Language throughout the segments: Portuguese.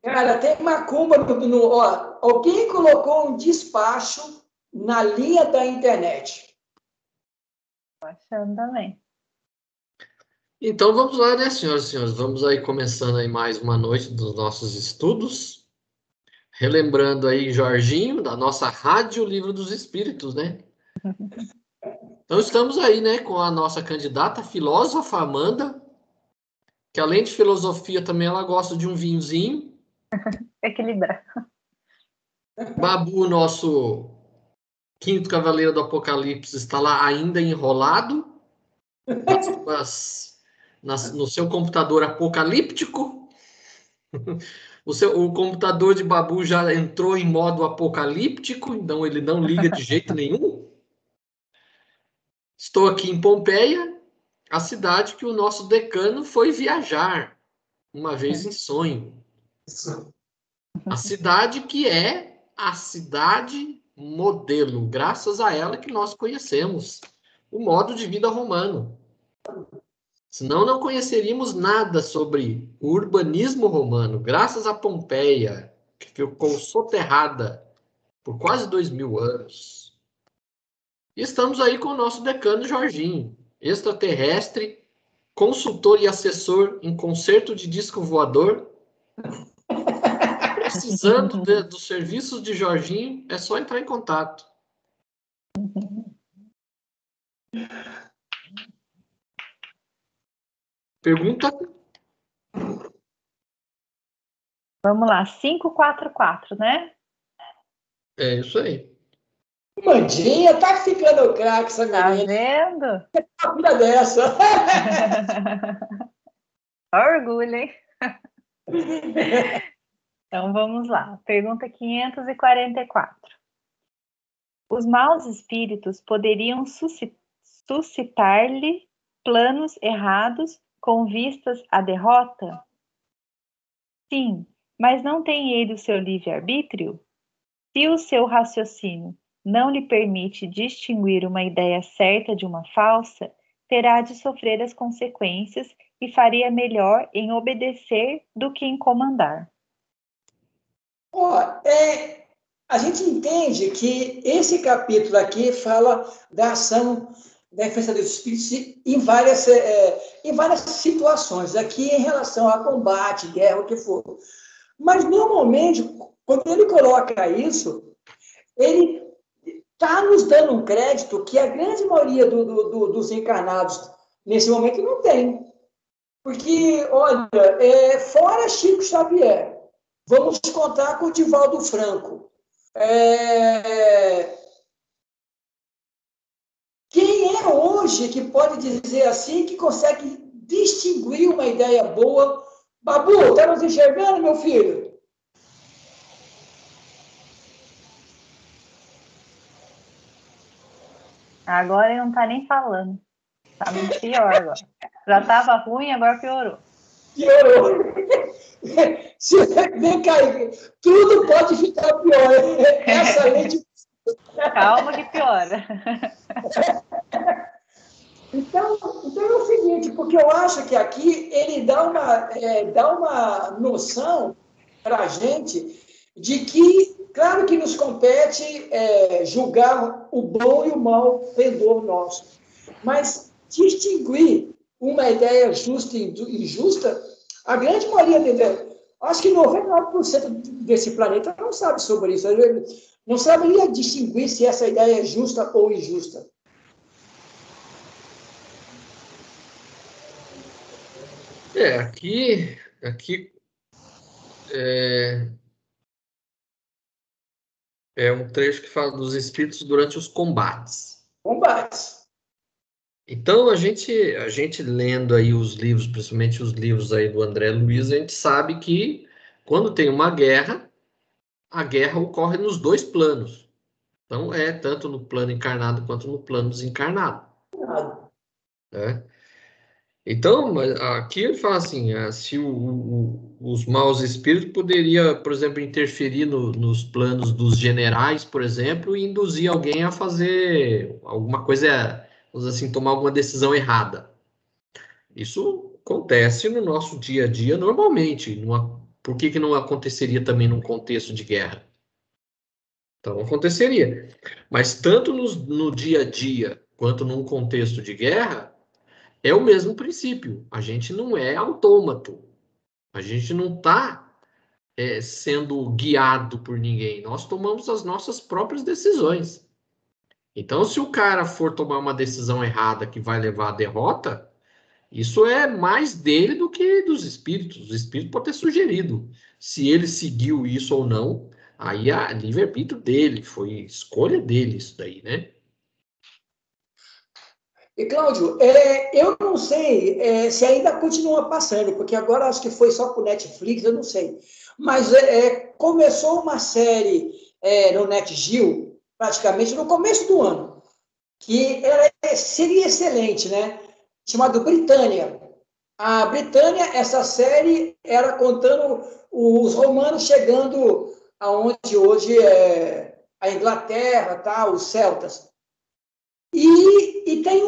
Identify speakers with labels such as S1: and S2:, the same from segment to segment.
S1: Cara, tem macumba ó, alguém colocou um despacho na linha da internet.
S2: Tô achando também.
S3: Então vamos lá, né, senhoras e senhores? Vamos aí começando aí mais uma noite dos nossos estudos. Relembrando aí Jorginho, da nossa Rádio Livro dos Espíritos, né? Então estamos aí, né, com a nossa candidata filósofa Amanda, que além de filosofia também ela gosta de um vinhozinho.
S2: Equilibrar.
S3: Babu, nosso quinto cavaleiro do Apocalipse, está lá ainda enrolado no seu computador apocalíptico. O computador de Babu já entrou em modo apocalíptico, então ele não liga de jeito nenhum. Estou aqui em Pompeia, a cidade que o nosso decano foi viajar uma vez em sonho. A cidade que é a cidade modelo, graças a ela que nós conhecemos o modo de vida romano. Senão não conheceríamos nada sobre o urbanismo romano, graças a Pompeia, que ficou soterrada por quase 2000 anos. E estamos aí com o nosso decano Jorginho, extraterrestre, consultor e assessor em concerto de disco voador. Precisando dos serviços de Jorginho, é só entrar em contato. Pergunta?
S2: Vamos lá, 544, né?
S3: É isso aí.
S1: Mandinha, tá ficando craque essa
S2: Tá
S1: menina.
S2: vendo?
S1: Uma vida dessa.
S2: Orgulho, hein? Então vamos lá. Pergunta 544. Os maus espíritos poderiam suscitar-lhe planos errados com vistas à derrota? Sim, mas não tem ele o seu livre-arbítrio? Se o seu raciocínio não lhe permite distinguir uma ideia certa de uma falsa, terá de sofrer as consequências e faria melhor em obedecer do que em comandar.
S1: Ó, a gente entende que esse capítulo aqui fala da ação da defesa dos espíritos em várias situações, aqui em relação a combate, guerra, o que for. Mas, normalmente, quando ele coloca isso, ele está nos dando um crédito que a grande maioria dos encarnados, nesse momento, não tem. Porque, olha, fora Chico Xavier, vamos contar com o Divaldo Franco. Quem é hoje que pode dizer assim, que consegue distinguir uma ideia boa? Babu, tá nos enxergando, meu filho?
S2: Agora ele não tá nem falando. Tá muito pior agora. Já tava ruim, agora piorou.
S1: Piorou. Vem cá, tudo pode ficar pior. Essa lei de...
S2: Calma que piora.
S1: Então é o seguinte, porque eu acho que aqui ele dá uma noção para a gente de que, claro que nos compete julgar o bom e o mal pendor nosso, mas distinguir uma ideia justa e injusta, a grande maioria, acho que 99% desse planeta não sabe sobre isso, não saberia distinguir se essa ideia é justa ou injusta.
S3: Aqui é um trecho que fala dos espíritos durante os combates.
S1: Combates.
S3: Então, a gente lendo aí os livros, principalmente os livros aí do André Luiz, a gente sabe que quando tem uma guerra, a guerra ocorre nos dois planos. Então, tanto no plano encarnado quanto no plano desencarnado. Né? Então, aqui ele fala assim, se os maus espíritos poderiam, por exemplo, interferir nos planos dos generais, por exemplo, e induzir alguém a fazer alguma coisa, vamos dizer assim, tomar alguma decisão errada. Isso acontece no nosso dia a dia normalmente. Por que não aconteceria também num contexto de guerra? Então, aconteceria. Mas tanto no dia a dia quanto num contexto de guerra, é o mesmo princípio. A gente não é autômato. A gente não está sendo guiado por ninguém. Nós tomamos as nossas próprias decisões. Então, se o cara for tomar uma decisão errada que vai levar à derrota, isso é mais dele do que dos espíritos. Os espíritos podem ter sugerido. Se ele seguiu isso ou não, aí é livre-arbítrio dele, foi escolha dele isso daí, né?
S1: E, Cláudio, eu não sei se ainda continua passando, porque agora acho que foi só para o Netflix, eu não sei. Mas começou uma série no Net Geo, praticamente no começo do ano, que seria excelente, né? Chamado Britânia. A Britânia, essa série era contando os romanos chegando aonde hoje é a Inglaterra, tá, os celtas. E tem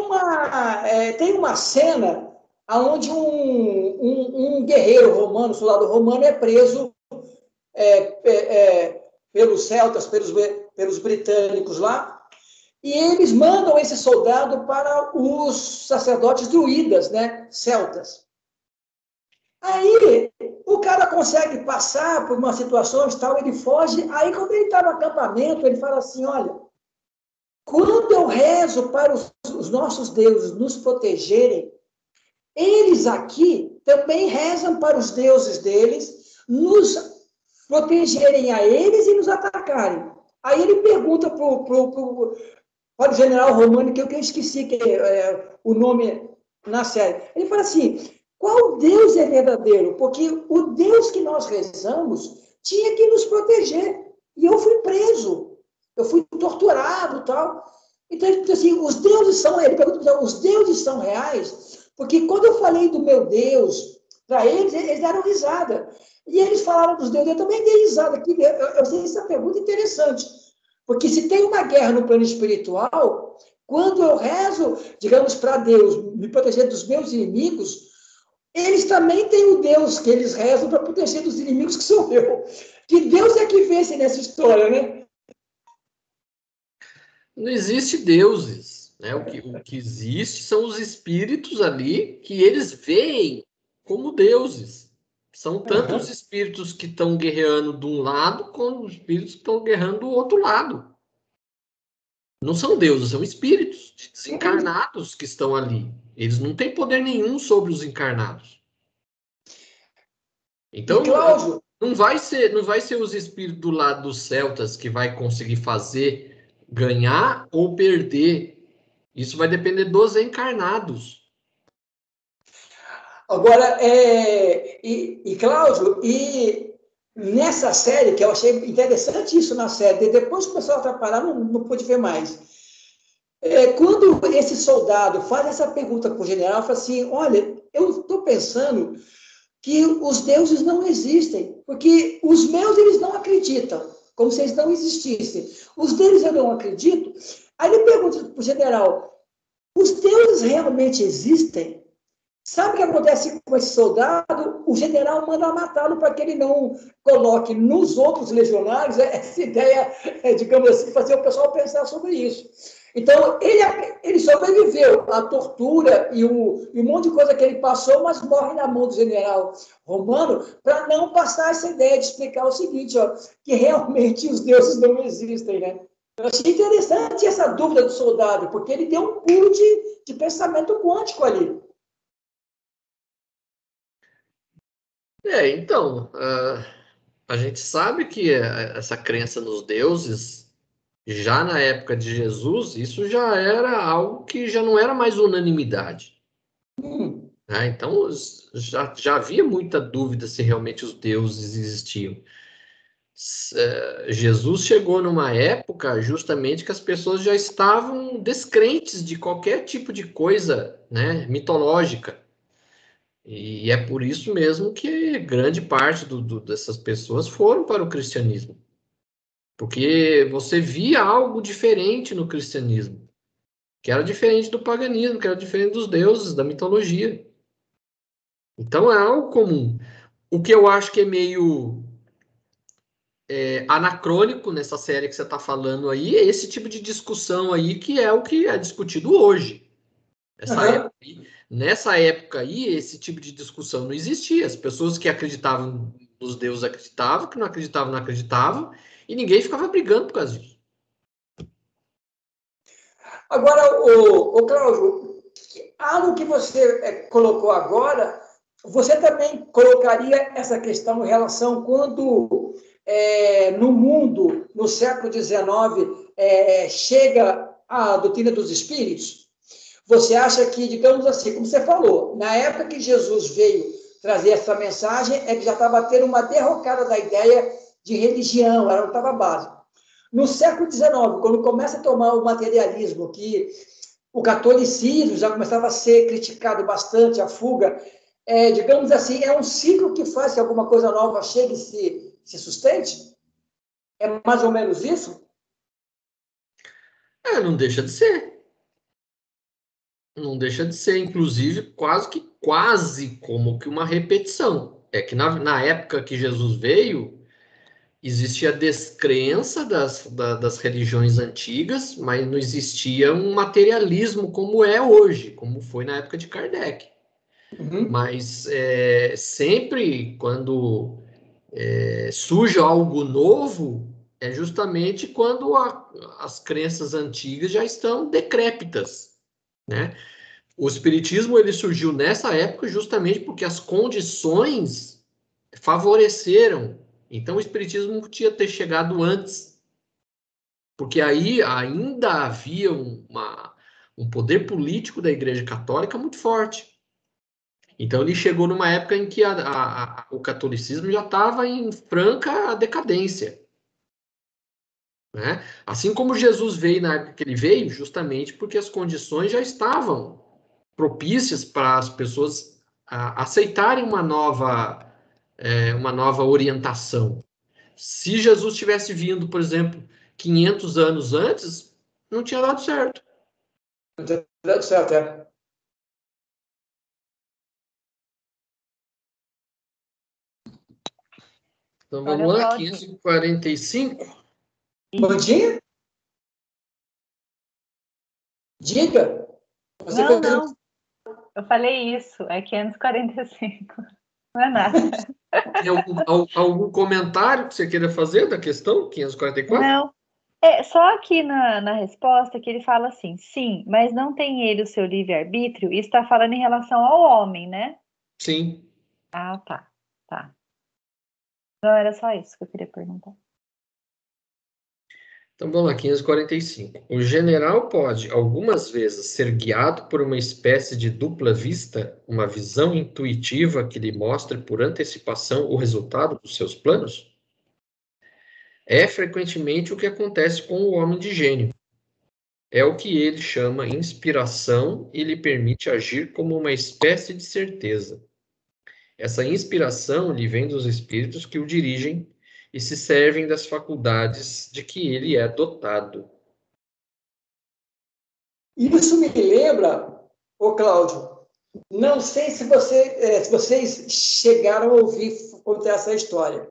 S1: uma cena onde um guerreiro romano, soldado romano, é preso pelos celtas, pelos britânicos lá, e eles mandam esse soldado para os sacerdotes druidas, né, celtas. Aí o cara consegue passar por uma situação tal, ele foge, aí quando ele está no acampamento, ele fala assim, olha, quando eu rezo para os nossos deuses nos protegerem, eles aqui também rezam para os deuses deles nos protegerem a eles e nos atacarem. Aí ele pergunta para o general romano, que eu esqueci o nome na série. Ele fala assim, qual Deus é verdadeiro? Porque o Deus que nós rezamos tinha que nos proteger. E eu fui preso. Eu fui torturado e tal. Então, assim, os deuses são, ele pergunta, os deuses são reais? Porque quando eu falei do meu Deus para eles, eles deram risada. E eles falaram dos deuses, eu também dei risada. Eu sei essa pergunta interessante. Porque se tem uma guerra no plano espiritual, quando eu rezo, digamos, para Deus me proteger dos meus inimigos, eles também têm o Deus que eles rezam para proteger dos inimigos, que sou eu. Que Deus é que vence nessa história, né?
S3: Não existe deuses, né? O que existe são os espíritos ali que eles veem como deuses. São tanto os espíritos que estão guerreando de um lado, como os espíritos que estão guerreando do outro lado. Não são deuses, são espíritos desencarnados que estão ali. Eles não têm poder nenhum sobre os encarnados. Então,
S1: Cláudio,
S3: não vai ser os espíritos do lado dos celtas que vai conseguir fazer ganhar ou perder. Isso vai depender dos encarnados.
S1: agora, Cláudio, nessa série, que eu achei interessante isso na série, depois começou a atrapalhar, não pude ver mais. Quando esse soldado faz essa pergunta para o general, fala assim, olha, eu estou pensando que os deuses não existem, porque os meus eles não acreditam, como se eles não existissem. Os deles eu não acredito. Aí ele pergunta para o general, os deuses realmente existem? Sabe o que acontece com esse soldado? O general manda matá-lo para que ele não coloque nos outros legionários essa ideia, digamos assim, fazer o pessoal pensar sobre isso. Então, ele sobreviveu à tortura e um monte de coisa que ele passou, mas morre na mão do general romano para não passar essa ideia de explicar o seguinte, ó, que realmente os deuses não existem, né? Eu achei interessante essa dúvida do soldado, porque ele deu um pulo de pensamento quântico ali.
S3: Então, a gente sabe que essa crença nos deuses, já na época de Jesus, isso já era algo que já não era mais unanimidade. Né? Então, já havia muita dúvida se realmente os deuses existiam. Jesus chegou numa época justamente que as pessoas já estavam descrentes de qualquer tipo de coisa, né, mitológica. E é por isso mesmo que grande parte dessas pessoas foram para o cristianismo. Porque você via algo diferente no cristianismo, que era diferente do paganismo, que era diferente dos deuses, da mitologia. Então é algo comum. O que eu acho que é meio anacrônico nessa série que você está falando aí é esse tipo de discussão aí, que é o que é discutido hoje.
S1: Aham.
S3: Nessa época aí, esse tipo de discussão não existia. As pessoas que acreditavam nos deuses acreditavam, que não acreditavam, não acreditavam, e ninguém ficava brigando por causa disso.
S1: Agora, o Cláudio, algo que você colocou agora, você também colocaria essa questão em relação quando no mundo, no século XIX, chega a doutrina dos espíritos? Você acha que, digamos assim, como você falou, na época que Jesus veio trazer essa mensagem, é que já estava tendo uma derrocada da ideia de religião, ela não estava básica. No século XIX, quando começa a tomar o materialismo, que o catolicismo já começava a ser criticado bastante, a fuga, digamos assim, é um ciclo que faz que alguma coisa nova chegue e se sustente? É mais ou menos isso?
S3: Não deixa de ser. Não deixa de ser, inclusive, quase como que uma repetição. É que na época que Jesus veio, existia a descrença das religiões antigas, mas não existia um materialismo como é hoje, como foi na época de Kardec.
S1: Uhum.
S3: Mas sempre quando surge algo novo, é justamente quando as crenças antigas já estão decrépitas, né? O espiritismo ele surgiu nessa época justamente porque as condições favoreceram. Então o espiritismo podia ter chegado antes, porque aí ainda havia um poder político da Igreja Católica muito forte. Então ele chegou numa época em que o catolicismo já estava em franca decadência, né? Assim como Jesus veio na época que ele veio, justamente porque as condições já estavam propícias para as pessoas aceitarem uma nova orientação. Se Jesus tivesse vindo, por exemplo, 500 anos antes, não tinha dado certo.
S1: Tudo certo, é.
S3: Então
S2: Agora,
S3: vamos lá,
S2: Claudinha.
S3: 545.
S1: Mandinha? Diga. Você
S2: Não,
S1: fez
S2: não. Eu falei isso. É 545. Não é nada.
S3: Tem algum comentário que você queira fazer da questão 544?
S2: Não. É só aqui na resposta que ele fala assim: sim, mas não tem ele o seu livre-arbítrio? Isso está falando em relação ao homem, né?
S3: Sim.
S2: Ah, tá. Tá. Não, era só isso que eu queria perguntar.
S3: Então vamos lá, 545. O general pode, algumas vezes, ser guiado por uma espécie de dupla vista, uma visão intuitiva que lhe mostre por antecipação o resultado dos seus planos? É frequentemente o que acontece com o homem de gênio. É o que ele chama inspiração e lhe permite agir como uma espécie de certeza. Essa inspiração lhe vem dos espíritos que o dirigem e se servem das faculdades de que ele é dotado.
S1: Isso me lembra, ô Cláudio, não sei se vocês chegaram a ouvir contar essa história.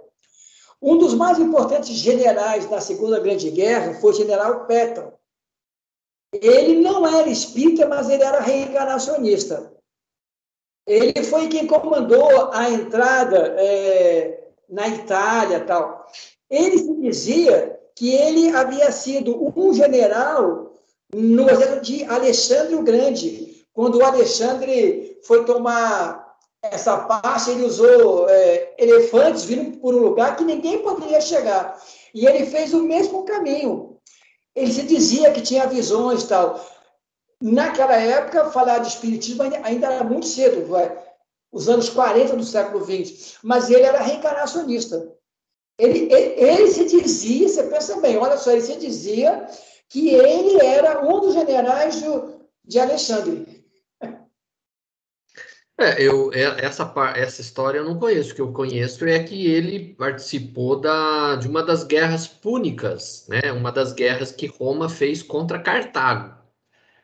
S1: Um dos mais importantes generais da Segunda Grande Guerra foi o general Patton. Ele não era espírita, mas ele era reencarnacionista. Ele foi quem comandou a entrada na Itália e tal. Ele se dizia que ele havia sido um general no exército de Alexandre o Grande. Quando o Alexandre foi tomar essa parte, ele usou elefantes vindo por um lugar que ninguém poderia chegar. E ele fez o mesmo caminho. Ele se dizia que tinha visões e tal. Naquela época, falar de espiritismo ainda era muito cedo, os anos 40 do século XX, mas ele era reencarnacionista. Ele se dizia, você pensa bem, olha só, ele se dizia que ele era um dos generais de Alexandre.
S3: Essa história eu não conheço. O que eu conheço é que ele participou de uma das guerras púnicas, né? Uma das guerras que Roma fez contra Cartago.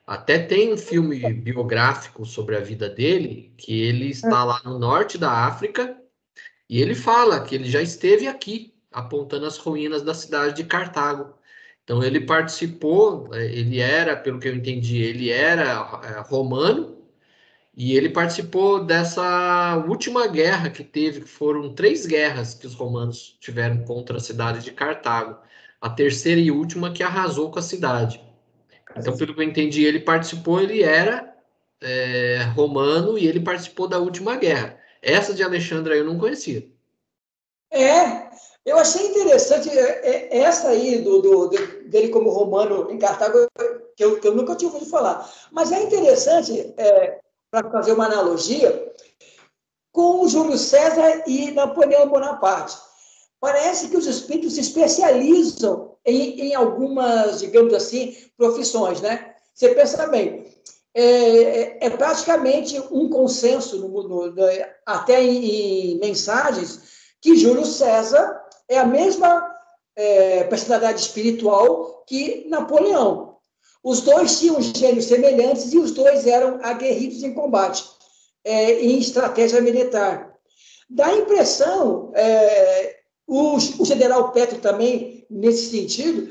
S3: Até tem um filme biográfico sobre a vida dele, que ele está lá no norte da África, e ele fala que ele já esteve aqui, apontando as ruínas da cidade de Cartago. Então ele participou, ele era, pelo que eu entendi, ele era romano, e ele participou dessa última guerra que teve, que foram 3 guerras que os romanos tiveram contra a cidade de Cartago. A terceira e última que arrasou com a cidade. Então, pelo que eu entendi, ele participou, ele era romano e ele participou da última guerra. Essa de Alexandre eu não conhecia.
S1: Eu achei interessante essa aí dele como romano em Cartago, que eu nunca tinha ouvido falar. Mas é interessante, para fazer uma analogia, com o Júlio César e Napoleão Bonaparte. Parece que os espíritos se especializam em algumas, digamos assim, profissões, né? Você pensa bem, é praticamente um consenso, até em mensagens, que Júlio César é a mesma personalidade espiritual que Napoleão. Os dois tinham gênios semelhantes e os dois eram aguerridos em combate, em estratégia militar. Dá a impressão, o general Petro também, nesse sentido,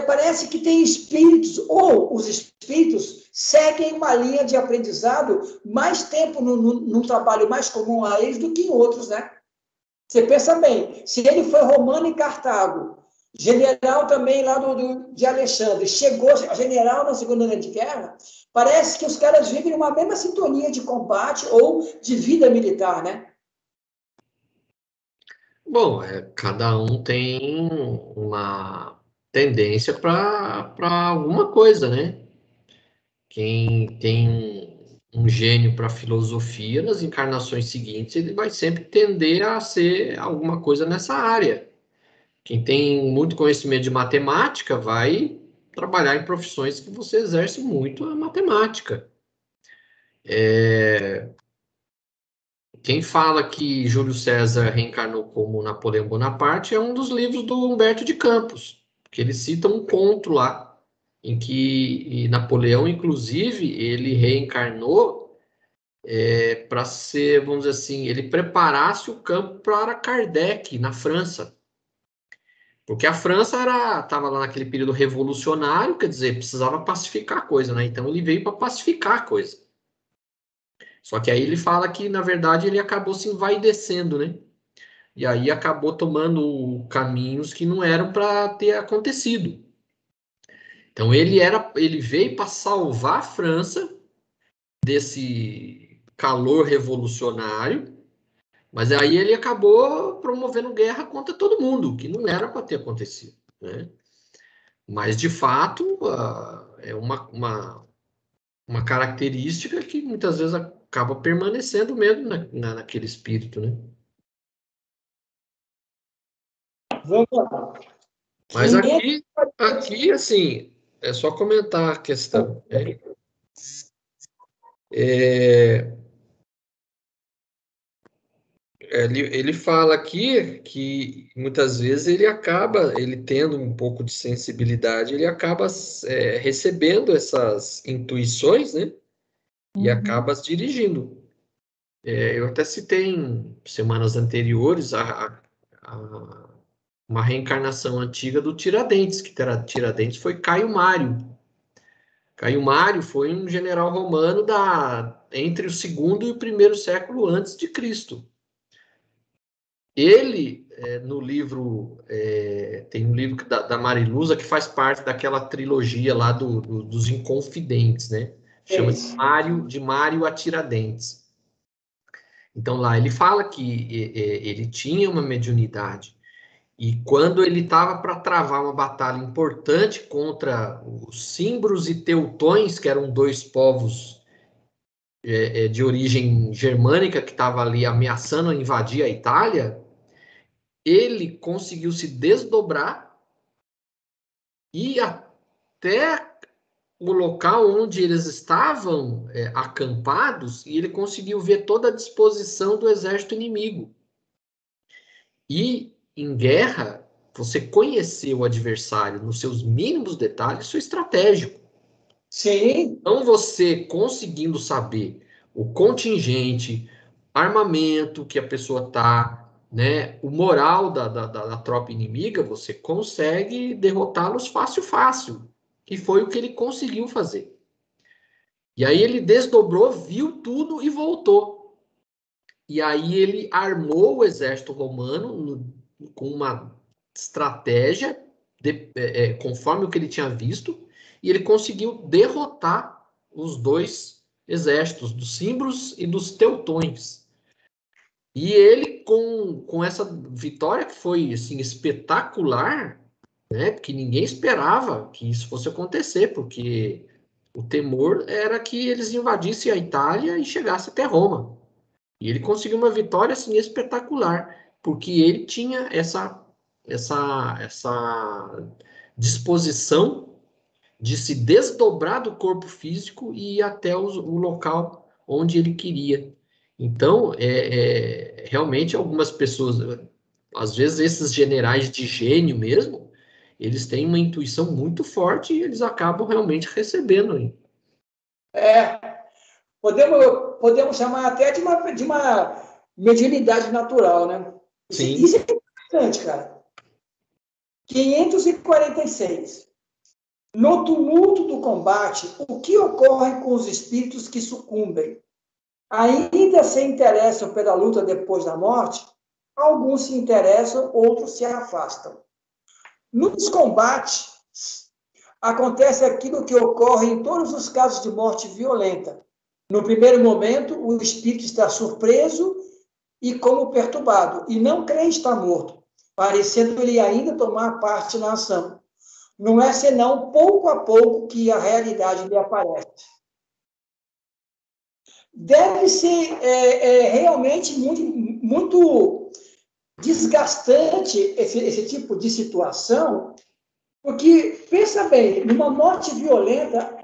S1: parece que tem espíritos, ou os espíritos seguem uma linha de aprendizado mais tempo num trabalho mais comum a eles do que em outros, né? Você pensa bem, se ele foi romano em Cartago, general também lá de Alexandre, chegou a general na Segunda Grande Guerra, parece que os caras vivem numa mesma sintonia de combate ou de vida militar, né?
S3: Bom, cada um tem uma tendência para alguma coisa, né? Quem tem um gênio para filosofia, nas encarnações seguintes, ele vai sempre tender a ser alguma coisa nessa área. Quem tem muito conhecimento de matemática vai trabalhar em profissões que você exerce muito a matemática. Quem fala que Júlio César reencarnou como Napoleão Bonaparte é um dos livros do Humberto de Campos, que ele cita um conto lá, em que Napoleão, inclusive, ele reencarnou para ser, vamos dizer assim, ele preparasse o campo para Kardec, na França. Porque a França estava lá naquele período revolucionário, quer dizer, precisava pacificar a coisa, né? Então ele veio para pacificar a coisa. Só que aí ele fala que, na verdade, ele acabou se envaidecendo, né? E aí acabou tomando caminhos que não eram para ter acontecido. Então ele veio para salvar a França desse calor revolucionário, mas aí ele acabou promovendo guerra contra todo mundo, que não era para ter acontecido, né? Mas, de fato, é uma característica que muitas vezes acaba permanecendo mesmo naquele espírito, né?
S1: Vamos lá.
S3: Mas aqui, assim, é só comentar a questão, né? Ele fala aqui que muitas vezes ele tendo um pouco de sensibilidade, ele acaba recebendo essas intuições, né? E acaba se dirigindo. Eu até citei em semanas anteriores uma reencarnação antiga do Tiradentes, que Tiradentes foi Caio Mário. Caio Mário foi um general romano entre o segundo e o primeiro século antes de Cristo. Ele, no livro, tem um livro da Mariluza que faz parte daquela trilogia lá dos Inconfidentes, né? Chama de Mário a Tiradentes. Então lá ele fala que ele tinha uma mediunidade e quando ele estava para travar uma batalha importante contra os símbrios e teutões, que eram 2 povos de origem germânica que estavam ali ameaçando invadir a Itália, ele conseguiu se desdobrar e até o local onde eles estavam acampados e ele conseguiu ver toda a disposição do exército inimigo. E em guerra, você conhecer o adversário nos seus mínimos detalhes, isso é estratégico.
S1: Sim.
S3: Então, você conseguindo saber o contingente, armamento que a pessoa tá, né, o moral da tropa inimiga, você consegue derrotá-los fácil, fácil. Que foi o que ele conseguiu fazer. E aí ele desdobrou, viu tudo e voltou. E aí ele armou o exército romano com uma estratégia conforme o que ele tinha visto, e ele conseguiu derrotar os dois exércitos, dos símbrios e dos teutões. E ele, com essa vitória que foi assim, espetacular, né, porque ninguém esperava que isso fosse acontecer, porque o temor era que eles invadissem a Itália e chegassem até Roma. E ele conseguiu uma vitória assim espetacular, porque ele tinha essa disposição de se desdobrar do corpo físico e ir até o local onde ele queria. Então, realmente algumas pessoas, às vezes esses generais de gênio mesmo, eles têm uma intuição muito forte e eles acabam realmente recebendo.
S1: É, podemos chamar até de uma mediunidade natural, né?
S3: Sim.
S1: Isso é importante, cara. 546. No tumulto do combate, o que ocorre com os espíritos que sucumbem? Ainda se interessam pela luta depois da morte? Alguns se interessam, outros se afastam. Nos combates, acontece aquilo que ocorre em todos os casos de morte violenta. No primeiro momento, o espírito está surpreso e como perturbado, e não crê estar morto, parecendo-lhe ainda tomar parte na ação. Não é senão pouco a pouco que a realidade lhe aparece. Deve ser realmente muito desgastante esse tipo de situação, porque, pensa bem, numa morte violenta,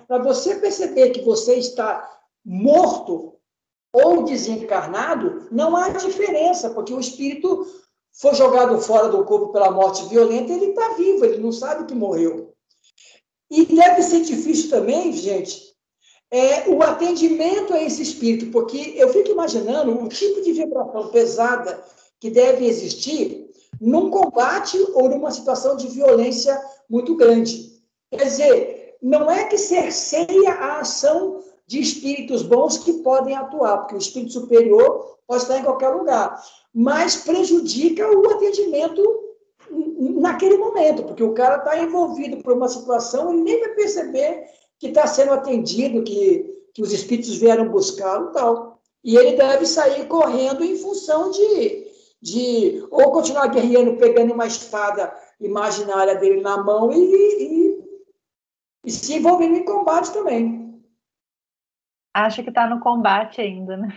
S1: para você perceber que você está morto ou desencarnado, não há diferença, porque o espírito foi jogado fora do corpo pela morte violenta, ele está vivo, ele não sabe que morreu. E deve ser difícil também, gente, o atendimento a esse espírito, porque eu fico imaginando o tipo de vibração pesada que deve existir num combate ou numa situação de violência muito grande. Quer dizer, não é que cerceia a ação de espíritos bons que podem atuar, porque o espírito superior pode estar em qualquer lugar, mas prejudica o atendimento naquele momento, porque o cara está envolvido por uma situação, ele nem vai perceber que está sendo atendido, que os espíritos vieram buscá-lo e tal. E ele deve sair correndo em função de ou continuar guerreando, pegando uma espada imaginária dele na mão e se envolvendo em combate também.
S2: Acha que está no combate ainda, né?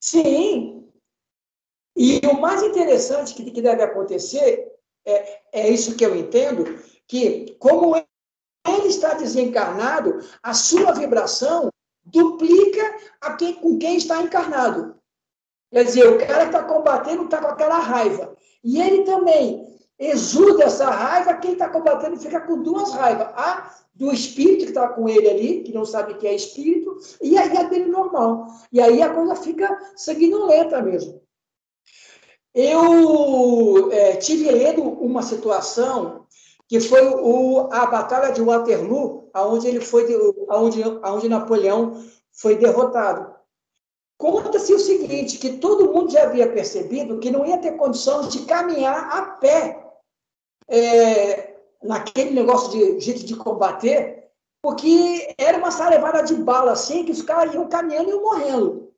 S1: Sim. E o mais interessante que deve acontecer é isso que eu entendo, que como ele está desencarnado, a sua vibração duplica com quem está encarnado. Quer dizer, o cara que está combatendo está com aquela raiva. E ele também exuda essa raiva, quem está combatendo fica com duas raivas. A do espírito que está com ele ali, que não sabe que é espírito, e aí a dele normal. E aí a coisa fica sanguinolenta mesmo. Eu tive lendo uma situação que foi a Batalha de Waterloo, onde Napoleão foi derrotado. Conta-se o seguinte, que todo mundo já havia percebido que não ia ter condição de caminhar a pé naquele negócio de jeito de combater, porque era uma sarevada de bala assim, que os caras iam caminhando e iam morrendo.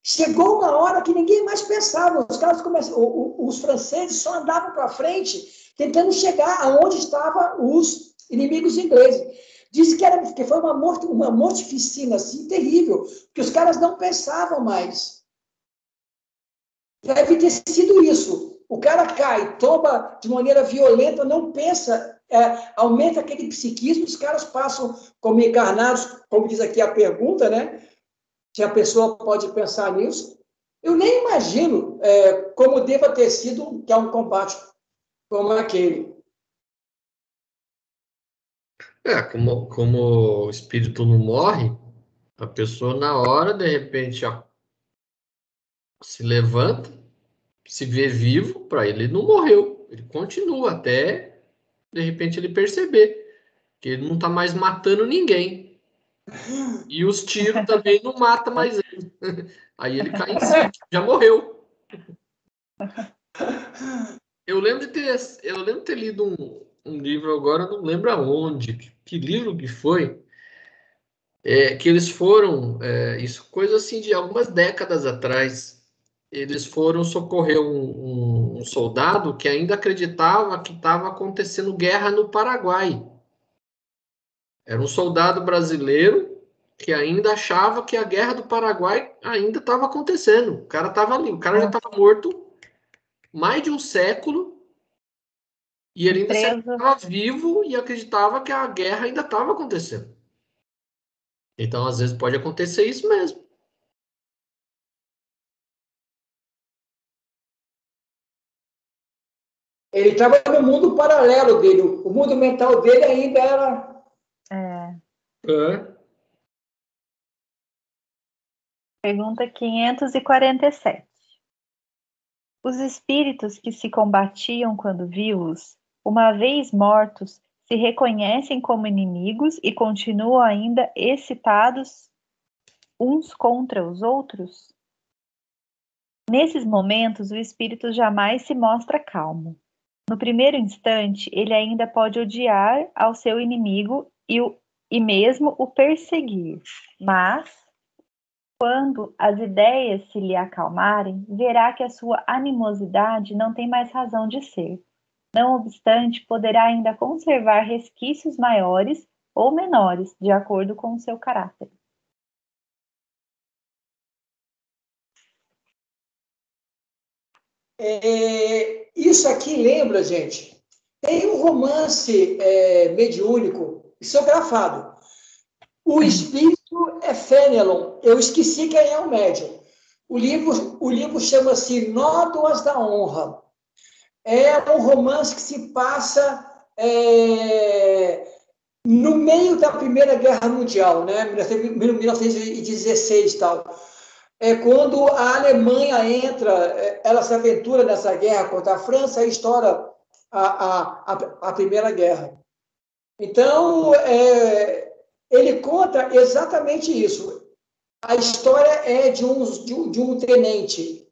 S1: Chegou uma hora que ninguém mais pensava, os franceses só andavam para frente, tentando chegar aonde estavam os inimigos ingleses. Disse que foi uma mortificina assim, terrível, que os caras não pensavam mais. Deve ter sido isso. O cara cai, toma de maneira violenta, não pensa, aumenta aquele psiquismo, os caras passam como encarnados, como diz aqui a pergunta, né? Se a pessoa pode pensar nisso. Eu nem imagino como deva ter sido que é um combate como aquele.
S3: Como o espírito não morre, a pessoa na hora, de repente, ó, se levanta, se vê vivo, para ele não morreu. Ele continua até, de repente, ele perceber que ele não está mais matando ninguém. E os tiros também não matam mais ele. Aí ele cai em si, já morreu. Eu lembro de ter lido um livro agora, não lembro aonde, que livro que foi, que eles foram, isso coisa assim de algumas décadas atrás, eles foram socorrer um soldado que ainda acreditava que estava acontecendo guerra no Paraguai. Era um soldado brasileiro que ainda achava que a guerra do Paraguai ainda estava acontecendo. O cara estava ali, o cara já estava morto mais de um século e ele ainda estava vivo e acreditava que a guerra ainda estava acontecendo. Então, às vezes, pode acontecer isso mesmo.
S1: Ele estava no mundo paralelo dele, o mundo mental dele ainda era...
S2: Pergunta 547. Os espíritos que se combatiam quando vivos, uma vez mortos, se reconhecem como inimigos e continuam ainda excitados uns contra os outros? Nesses momentos, o espírito jamais se mostra calmo. No primeiro instante, ele ainda pode odiar ao seu inimigo e mesmo o perseguir, mas, quando as ideias se lhe acalmarem, verá que a sua animosidade não tem mais razão de ser. Não obstante, poderá ainda conservar resquícios maiores ou menores, de acordo com o seu caráter.
S1: Isso aqui lembra, gente, tem um romance mediúnico psicografado. O espírito é Fenelon. Eu esqueci quem é o médium. O livro chama-se Nódoas da Honra. É um romance que se passa no meio da Primeira Guerra Mundial, né? 1916 e tal. Quando a Alemanha entra, ela se aventura nessa guerra contra a França e estoura a Primeira Guerra. Então, ele conta exatamente isso. A história é de um tenente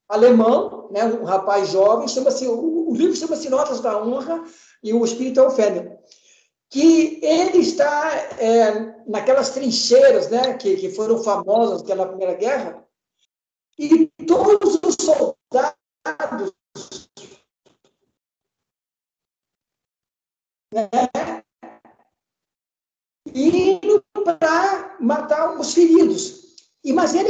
S1: alemão, né, um rapaz jovem, o livro chama-se Notas da Honra e o espírito é o Fenelon, que ele está naquelas trincheiras, né, que foram famosas pela Primeira Guerra, e todos os soldados, né, indo para matar os feridos. Mas ele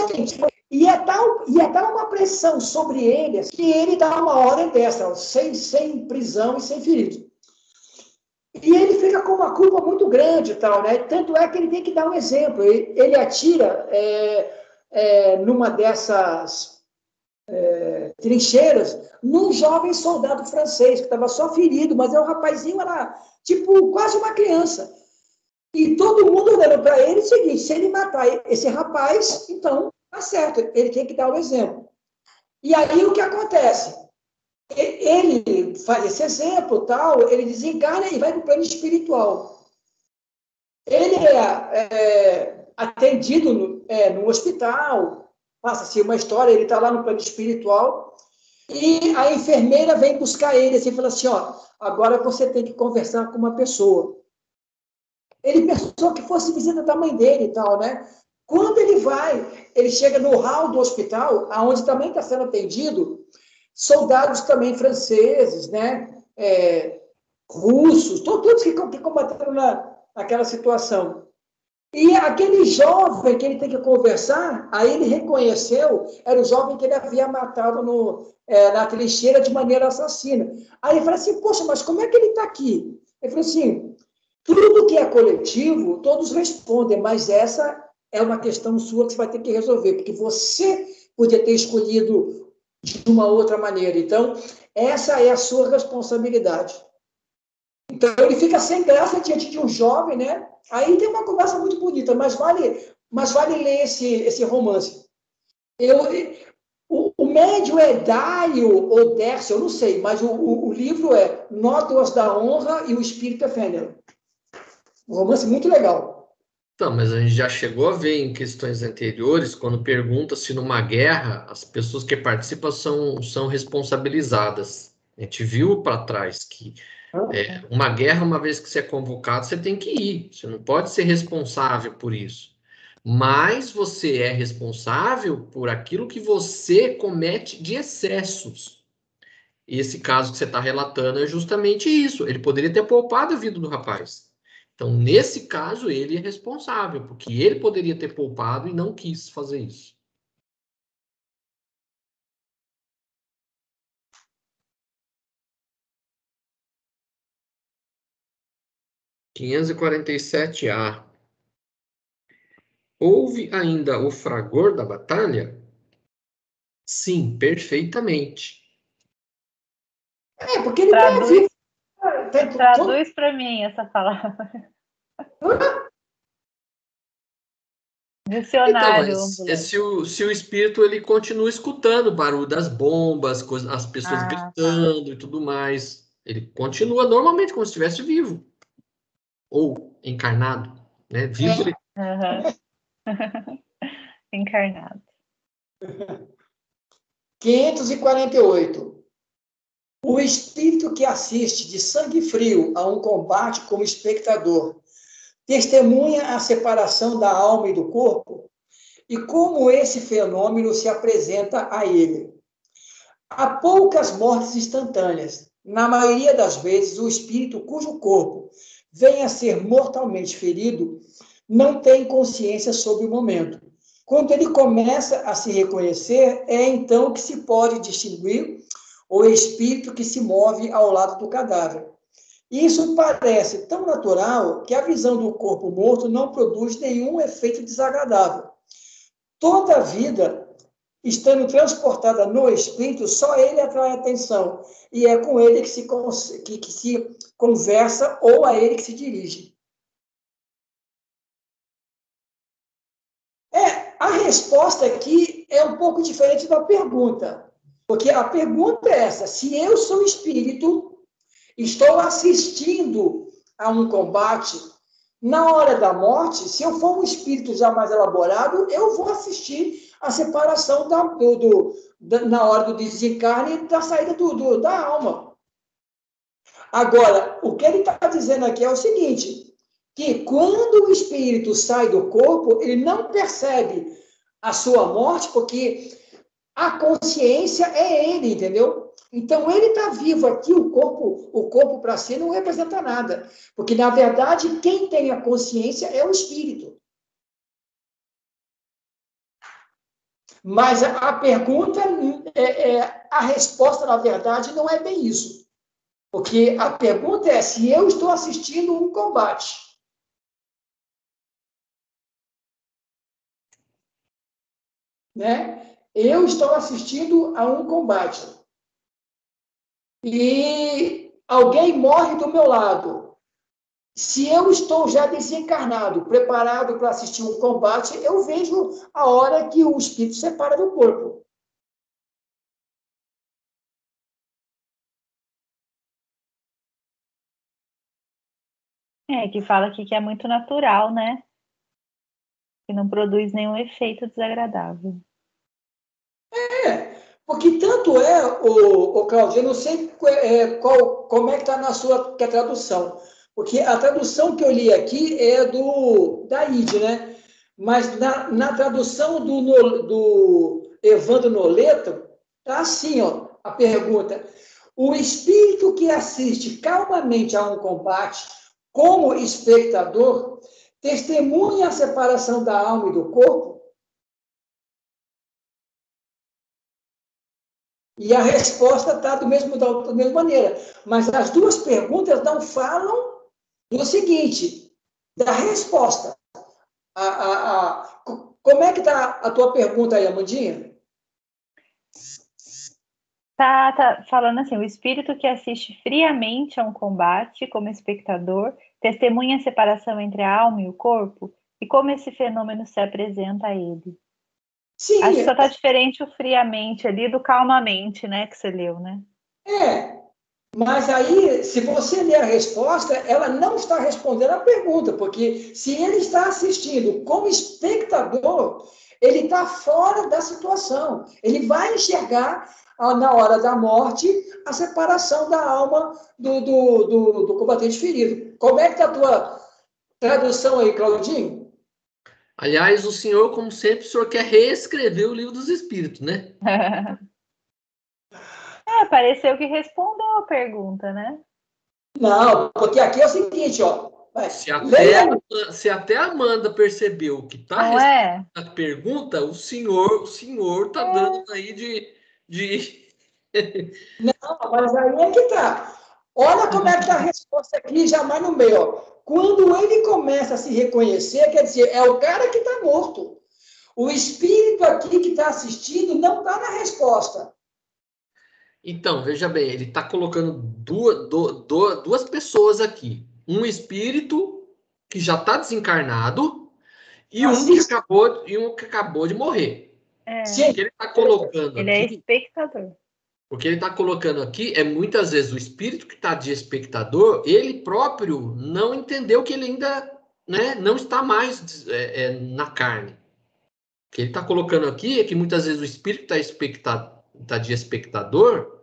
S1: ia dar uma pressão sobre ele que ele dá uma ordem dessa, sem prisão e sem feridos. E ele fica com uma culpa muito grande e tal, né? Tanto é que ele tem que dar um exemplo. Ele atira numa dessas trincheiras num jovem soldado francês que estava só ferido, mas o rapazinho era tipo quase uma criança. E todo mundo olhando para ele, é o seguinte, se ele matar esse rapaz, então tá certo, ele tem que dar o exemplo. E aí o que acontece? Ele faz esse exemplo, tal, ele desencarna e vai para o plano espiritual. Ele é atendido no hospital, passa-se uma história, ele está lá no plano espiritual, e a enfermeira vem buscar ele assim, e fala assim, ó, agora você tem que conversar com uma pessoa. Ele pensou que fosse visita da mãe dele e tal, né? Quando ele chega no hall do hospital, onde também está sendo atendido, soldados também franceses, né? Russos, todos que combateram naquela situação. E aquele jovem que ele tem que conversar, aí ele reconheceu, era o jovem que ele havia matado na trincheira de maneira assassina. Aí ele fala assim, poxa, mas como é que ele está aqui? Ele falou assim, tudo que é coletivo, todos respondem, mas essa é uma questão sua que você vai ter que resolver, porque você podia ter escolhido de uma outra maneira. Então, essa é a sua responsabilidade. Então, ele fica sem graça diante de um jovem, né? Aí tem uma conversa muito bonita, mas vale ler esse romance. O médio é Dário ou Dércio, eu não sei, mas o livro é Nódoas da Honra e o Espírito Efêmero. Um romance muito legal.
S3: Então, mas a gente já chegou a ver em questões anteriores, quando pergunta se numa guerra as pessoas que participam são responsabilizadas. A gente viu para trás que uma guerra, uma vez que você é convocado, você tem que ir. Você não pode ser responsável por isso. Mas você é responsável por aquilo que você comete de excessos. E esse caso que você está relatando é justamente isso. Ele poderia ter poupado a vida do rapaz. Então, nesse caso, ele é responsável, porque ele poderia ter poupado e não quis fazer isso. (547A). Houve ainda o fragor da batalha? Sim, perfeitamente.
S1: Porque ele está vivo.
S2: Traduz para mim essa palavra. Dicionário.
S3: Então, mas se o espírito ele continua escutando o barulho das bombas, as pessoas gritando e tudo mais, ele continua normalmente como se estivesse vivo ou encarnado, né? Vivo ele.
S2: Encarnado.
S1: 548. O espírito que assiste de sangue frio a um combate como espectador testemunha a separação da alma e do corpo e como esse fenômeno se apresenta a ele. Há poucas mortes instantâneas. Na maioria das vezes, o espírito cujo corpo venha a ser mortalmente ferido não tem consciência sobre o momento. Quando ele começa a se reconhecer, é então que se pode distinguir o espírito que se move ao lado do cadáver. Isso parece tão natural que a visão do corpo morto não produz nenhum efeito desagradável. Toda a vida, estando transportada no espírito, só ele atrai atenção, e é com ele que se conversa ou a ele que se dirige. A resposta aqui é um pouco diferente da pergunta, porque a pergunta é essa: se eu sou espírito, estou assistindo a um combate, na hora da morte, se eu for um espírito já mais elaborado, eu vou assistir a separação na hora do desencarne e da saída da alma. Agora, o que ele está dizendo aqui é o seguinte, que quando o espírito sai do corpo, ele não percebe a sua morte, porque a consciência é ele, entendeu? Então, ele está vivo aqui, o corpo para si não representa nada. Porque, na verdade, quem tem a consciência é o espírito. Mas a pergunta, a resposta, na verdade, não é bem isso. Porque a pergunta é se eu estou assistindo um combate. Né? Eu estou assistindo a um combate. E alguém morre do meu lado. Se eu estou já desencarnado, preparado para assistir um combate, eu vejo a hora que o espírito separa do corpo.
S2: Que fala aqui que é muito natural, né? Que não produz nenhum efeito desagradável.
S1: Porque tanto o Claudio, eu não sei como é que está na sua tradução, porque a tradução que eu li aqui é da ID, né? Mas na tradução do Evandro Noleto, está assim, ó, a pergunta: o espírito que assiste calmamente a um combate, como espectador, testemunha a separação da alma e do corpo? E a resposta está da mesma maneira. Mas as duas perguntas não falam do seguinte, da resposta. Como é que está a tua pergunta aí, Amandinha?
S2: Tá falando assim, o espírito que assiste friamente a um combate como espectador testemunha a separação entre a alma e o corpo e como esse fenômeno se apresenta a ele.
S1: Sim,
S2: Acho que só tá diferente o friamente ali do calmamente, né, que você leu, né?
S1: Mas aí, se você ler a resposta, ela não está respondendo a pergunta, porque se ele está assistindo como espectador, ele está fora da situação. Ele vai enxergar, na hora da morte, a separação da alma do combatente ferido. Como é que está a tua tradução aí, Claudinho?
S3: Aliás, o senhor, como sempre, o senhor quer reescrever o livro dos Espíritos, né?
S2: Pareceu que respondeu a pergunta, né?
S1: Não, porque aqui é o seguinte, ó.
S3: Se até a Amanda percebeu que está respondendo a pergunta, o senhor está dando aí de...
S1: Não, mas aí é que tá. Olha como é que está a resposta aqui, já mais no meio. Ó. Quando ele começa a se reconhecer, quer dizer, é o cara que está morto. O espírito aqui que está assistindo não está na resposta.
S3: Então, veja bem, ele está colocando duas pessoas aqui. Um espírito que já está desencarnado e um que acabou de morrer.
S1: Sim.
S3: O que ele está colocando
S2: ele
S3: aqui...
S2: é espectador.
S3: O que ele está colocando aqui é muitas vezes o espírito que está de espectador, ele próprio não entendeu que ele ainda, né, não está mais na carne. O que ele está colocando aqui é que muitas vezes o espírito que está de espectador,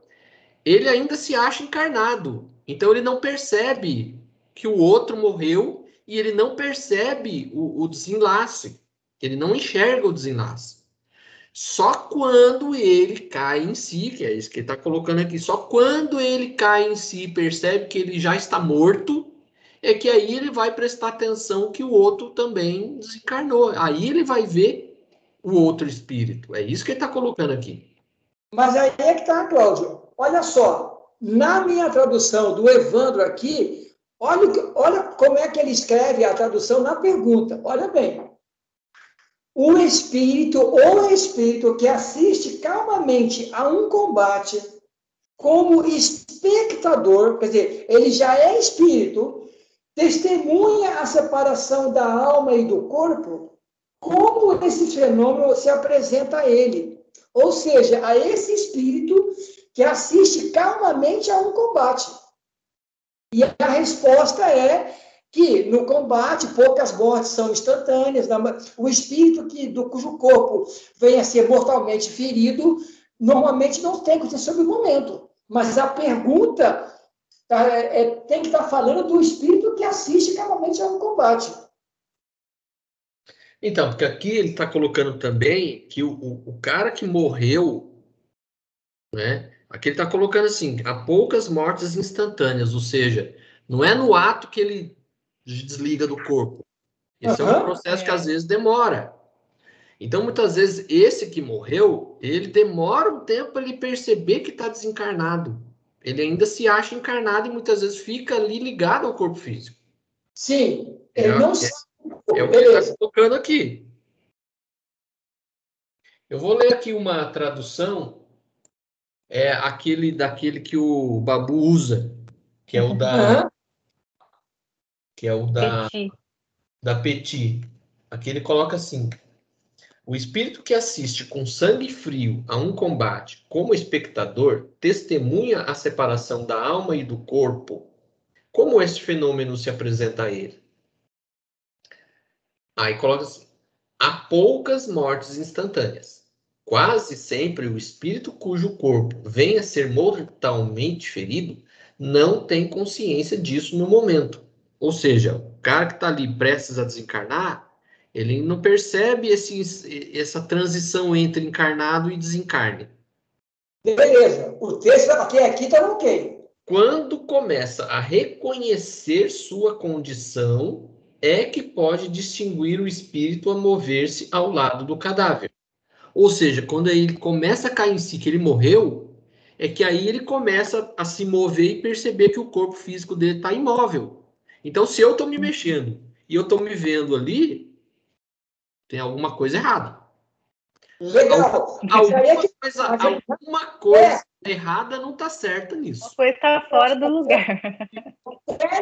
S3: ele ainda se acha encarnado. Então ele não percebe que o outro morreu e ele não percebe o desenlace. Ele não enxerga o desenlace. Só quando ele cai em si, que é isso que ele está colocando aqui, só quando ele cai em si e percebe que ele já está morto, é que aí ele vai prestar atenção que o outro também desencarnou. Aí ele vai ver o outro espírito. É isso que ele está colocando aqui.
S1: Mas aí é que está, Cláudio. Olha só, na minha tradução do Evandro aqui, olha como é que ele escreve a tradução na pergunta. Olha bem. O espírito ou espírito que assiste calmamente a um combate como espectador, quer dizer, ele já é espírito, testemunha a separação da alma e do corpo, como esse fenômeno se apresenta a ele. Ou seja, a esse espírito que assiste calmamente a um combate. E a resposta é que no combate poucas mortes são instantâneas, o espírito cujo corpo venha a ser mortalmente ferido, normalmente não tem que ter sobre o momento. Mas a pergunta tem que estar falando do espírito que assiste calmamente a um combate.
S3: Então, porque aqui ele está colocando também que o cara que morreu, né? Aqui ele está colocando assim, há poucas mortes instantâneas, ou seja, não é no ato que ele desliga do corpo. Esse é um processo que às vezes demora. Então, muitas vezes, esse que morreu, ele demora um tempo para ele perceber que está desencarnado. Ele ainda se acha encarnado e muitas vezes fica ali ligado ao corpo físico.
S1: Sim, ele não sabe.
S3: É o que ele está colocando aqui. Eu vou ler aqui uma tradução, daquele que o Babu usa, que é o da Petit. Aqui ele coloca assim: o espírito que assiste com sangue frio a um combate como espectador testemunha a separação da alma e do corpo. Como este fenômeno se apresenta a ele? Aí coloca assim: há poucas mortes instantâneas. Quase sempre o espírito cujo corpo venha a ser mortalmente ferido não tem consciência disso no momento. Ou seja, o cara que está ali prestes a desencarnar, ele não percebe essa transição entre encarnado e desencarne.
S1: Beleza, o texto aqui está ok.
S3: Quando começa a reconhecer sua condição, é que pode distinguir o espírito a mover-se ao lado do cadáver. Ou seja, quando ele começa a cair em si que ele morreu, é que aí ele começa a se mover e perceber que o corpo físico dele está imóvel. Então, se eu estou me mexendo e eu estou me vendo ali, tem alguma coisa errada.
S1: Legal.
S3: Alguma coisa errada não está certa nisso.
S2: Uma coisa está fora do lugar.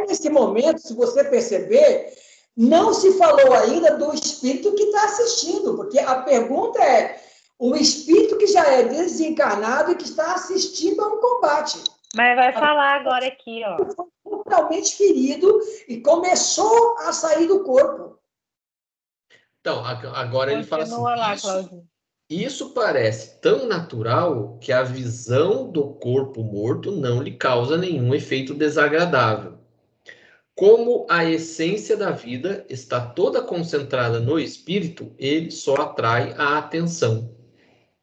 S1: Nesse momento, se você perceber, não se falou ainda do espírito que está assistindo, porque a pergunta é o espírito que já é desencarnado e que está assistindo a um combate.
S2: Mas vai falar agora aqui, ó.
S1: Foi totalmente ferido e começou a sair do corpo.
S3: Então, agora ele fala assim,
S2: lá, Claudinho.
S3: Isso parece tão natural que a visão do corpo morto não lhe causa nenhum efeito desagradável. Como a essência da vida está toda concentrada no espírito, ele só atrai a atenção.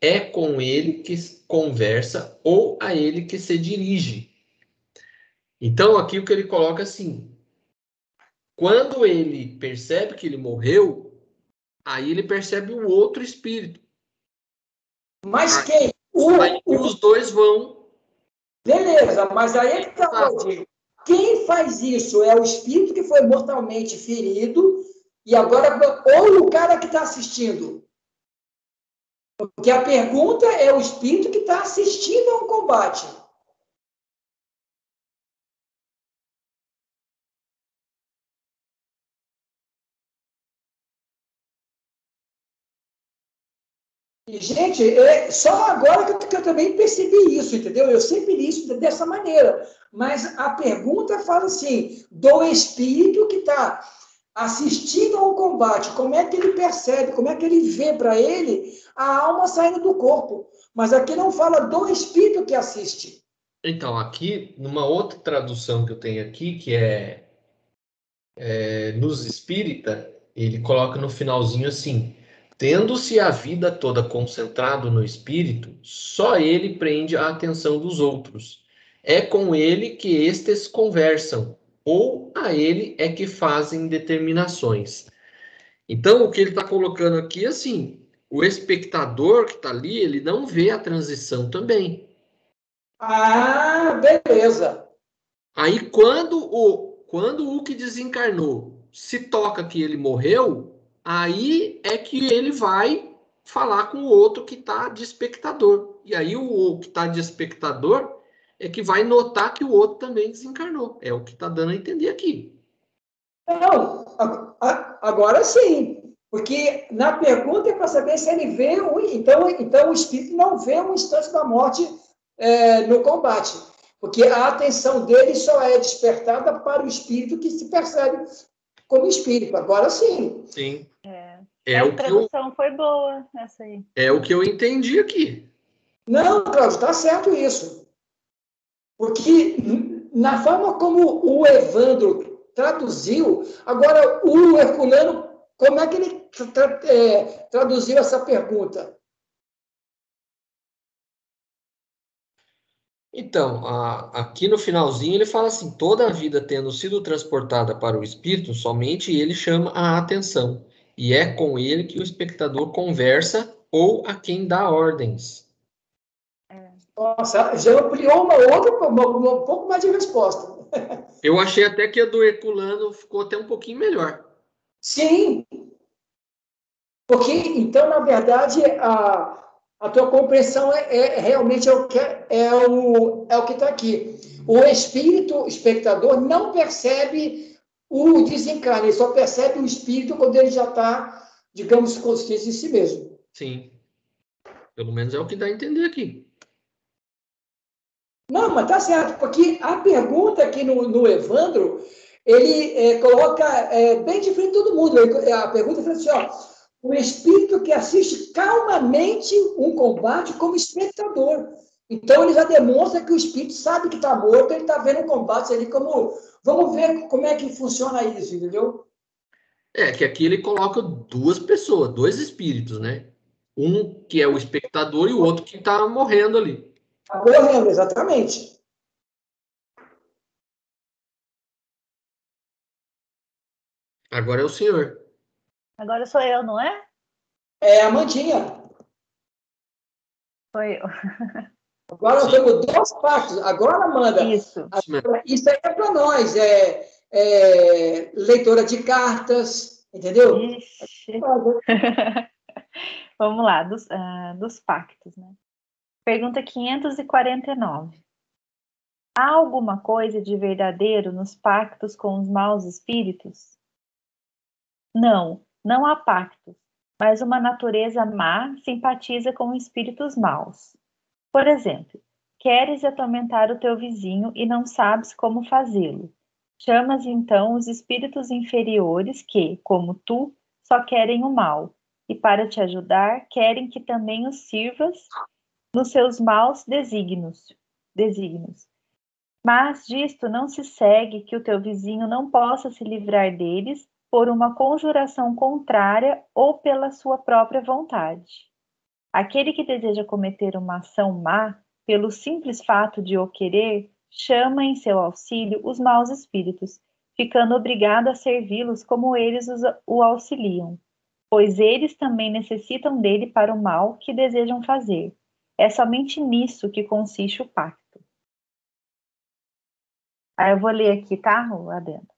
S3: É com ele que conversa ou a ele que se dirige. Então, aqui o que ele coloca assim: quando ele percebe que ele morreu, aí ele percebe o outro espírito.
S1: Mas quem?
S3: Aí os dois vão.
S1: Beleza, mas aí é que está, Claudinho. Quem faz isso é o espírito que foi mortalmente ferido e agora, ou o cara que está assistindo? Porque a pergunta é o espírito que está assistindo a um combate. E, gente, só agora que eu também percebi isso, entendeu? Eu sempre li isso dessa maneira. Mas a pergunta fala assim, do espírito que está assistindo a um combate, como é que ele percebe, como é que ele vê para ele a alma saindo do corpo. Mas aqui não fala do espírito que assiste.
S3: Então, aqui, numa outra tradução que eu tenho aqui, que é nos espírita, ele coloca no finalzinho assim: tendo-se a vida toda concentrado no espírito, só ele prende a atenção dos outros. É com ele que estes conversam, ou a ele é que fazem determinações. Então, o que ele está colocando aqui é assim: o espectador que está ali, ele não vê a transição também.
S1: Ah, beleza.
S3: Aí, quando o que desencarnou se toca que ele morreu, aí é que ele vai falar com o outro que está de espectador. E aí o que está de espectador é que vai notar que o outro também desencarnou. É o que está dando a entender aqui.
S1: Não, agora sim. Porque na pergunta é para saber se ele vê, então o espírito não vê um instante da morte no combate. Porque a atenção dele só é despertada para o espírito que se percebe como espírito. Agora sim.
S3: Sim.
S2: A tradução foi boa, essa aí.
S3: É o que eu entendi aqui.
S1: Não, Cláudio, está certo isso. Porque na forma como o Evandro traduziu, agora o Herculano, como é que ele traduziu essa pergunta?
S3: Então, aqui no finalzinho ele fala assim: toda a vida tendo sido transportada para o espírito, somente ele chama a atenção, e é com ele que o espectador conversa ou a quem dá ordens.
S1: Nossa, já ampliou um pouco mais de resposta.
S3: Eu achei até que a do Herculano ficou até um pouquinho melhor.
S1: Sim, porque então, na verdade, a tua compreensão realmente é o que está aqui. O espírito, o espectador, não percebe o desencarne, ele só percebe o espírito quando ele já está, digamos, consciente de si mesmo.
S3: Sim. Pelo menos é o que dá a entender aqui.
S1: Não, mas tá certo, porque a pergunta aqui no Evandro, ele coloca bem diferente de todo mundo. A pergunta é assim, ó, o espírito que assiste calmamente um combate como espectador. Então, ele já demonstra que o espírito sabe que está morto, ele está vendo o combate ali como... Vamos ver como é que funciona isso, entendeu?
S3: Que aqui ele coloca duas pessoas, dois espíritos, né? Um que é o espectador e o outro que está morrendo ali.
S1: Está morrendo, exatamente.
S3: Agora é o senhor.
S2: Agora sou eu, não é?
S1: É a Amandinha.
S2: Foi eu.
S1: Agora nós temos duas partes. Agora, Amanda,
S2: Isso
S1: aí é para nós. Leitora de cartas, entendeu?
S2: Ixi. Vamos lá, dos pactos, né? Pergunta 549. Há alguma coisa de verdadeiro nos pactos com os maus espíritos? Não, não há pactos, mas uma natureza má simpatiza com espíritos maus. Por exemplo, queres atormentar o teu vizinho e não sabes como fazê-lo. Chamas então os espíritos inferiores que, como tu, só querem o mal, e para te ajudar, querem que também os sirvas nos seus maus desígnios. Mas disto não se segue que o teu vizinho não possa se livrar deles por uma conjuração contrária ou pela sua própria vontade. Aquele que deseja cometer uma ação má, pelo simples fato de o querer, chama em seu auxílio os maus espíritos, ficando obrigado a servi-los como eles o auxiliam, pois eles também necessitam dele para o mal que desejam fazer. É somente nisso que consiste o pacto. Aí eu vou ler aqui, tá, Adendo?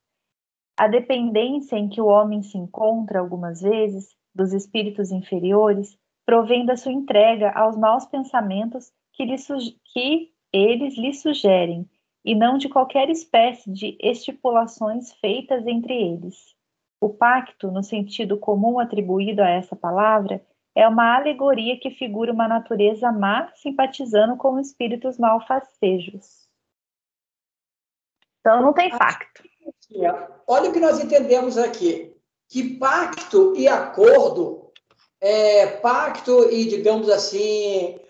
S2: A dependência em que o homem se encontra algumas vezes dos espíritos inferiores provém da sua entrega aos maus pensamentos que eles lhe sugerem, e não de qualquer espécie de estipulações feitas entre eles. O pacto, no sentido comum atribuído a essa palavra, é uma alegoria que figura uma natureza má simpatizando com espíritos malfacejos. Então, não tem pacto.
S1: Olha o que nós entendemos aqui, que pacto e acordo, pacto e, digamos assim,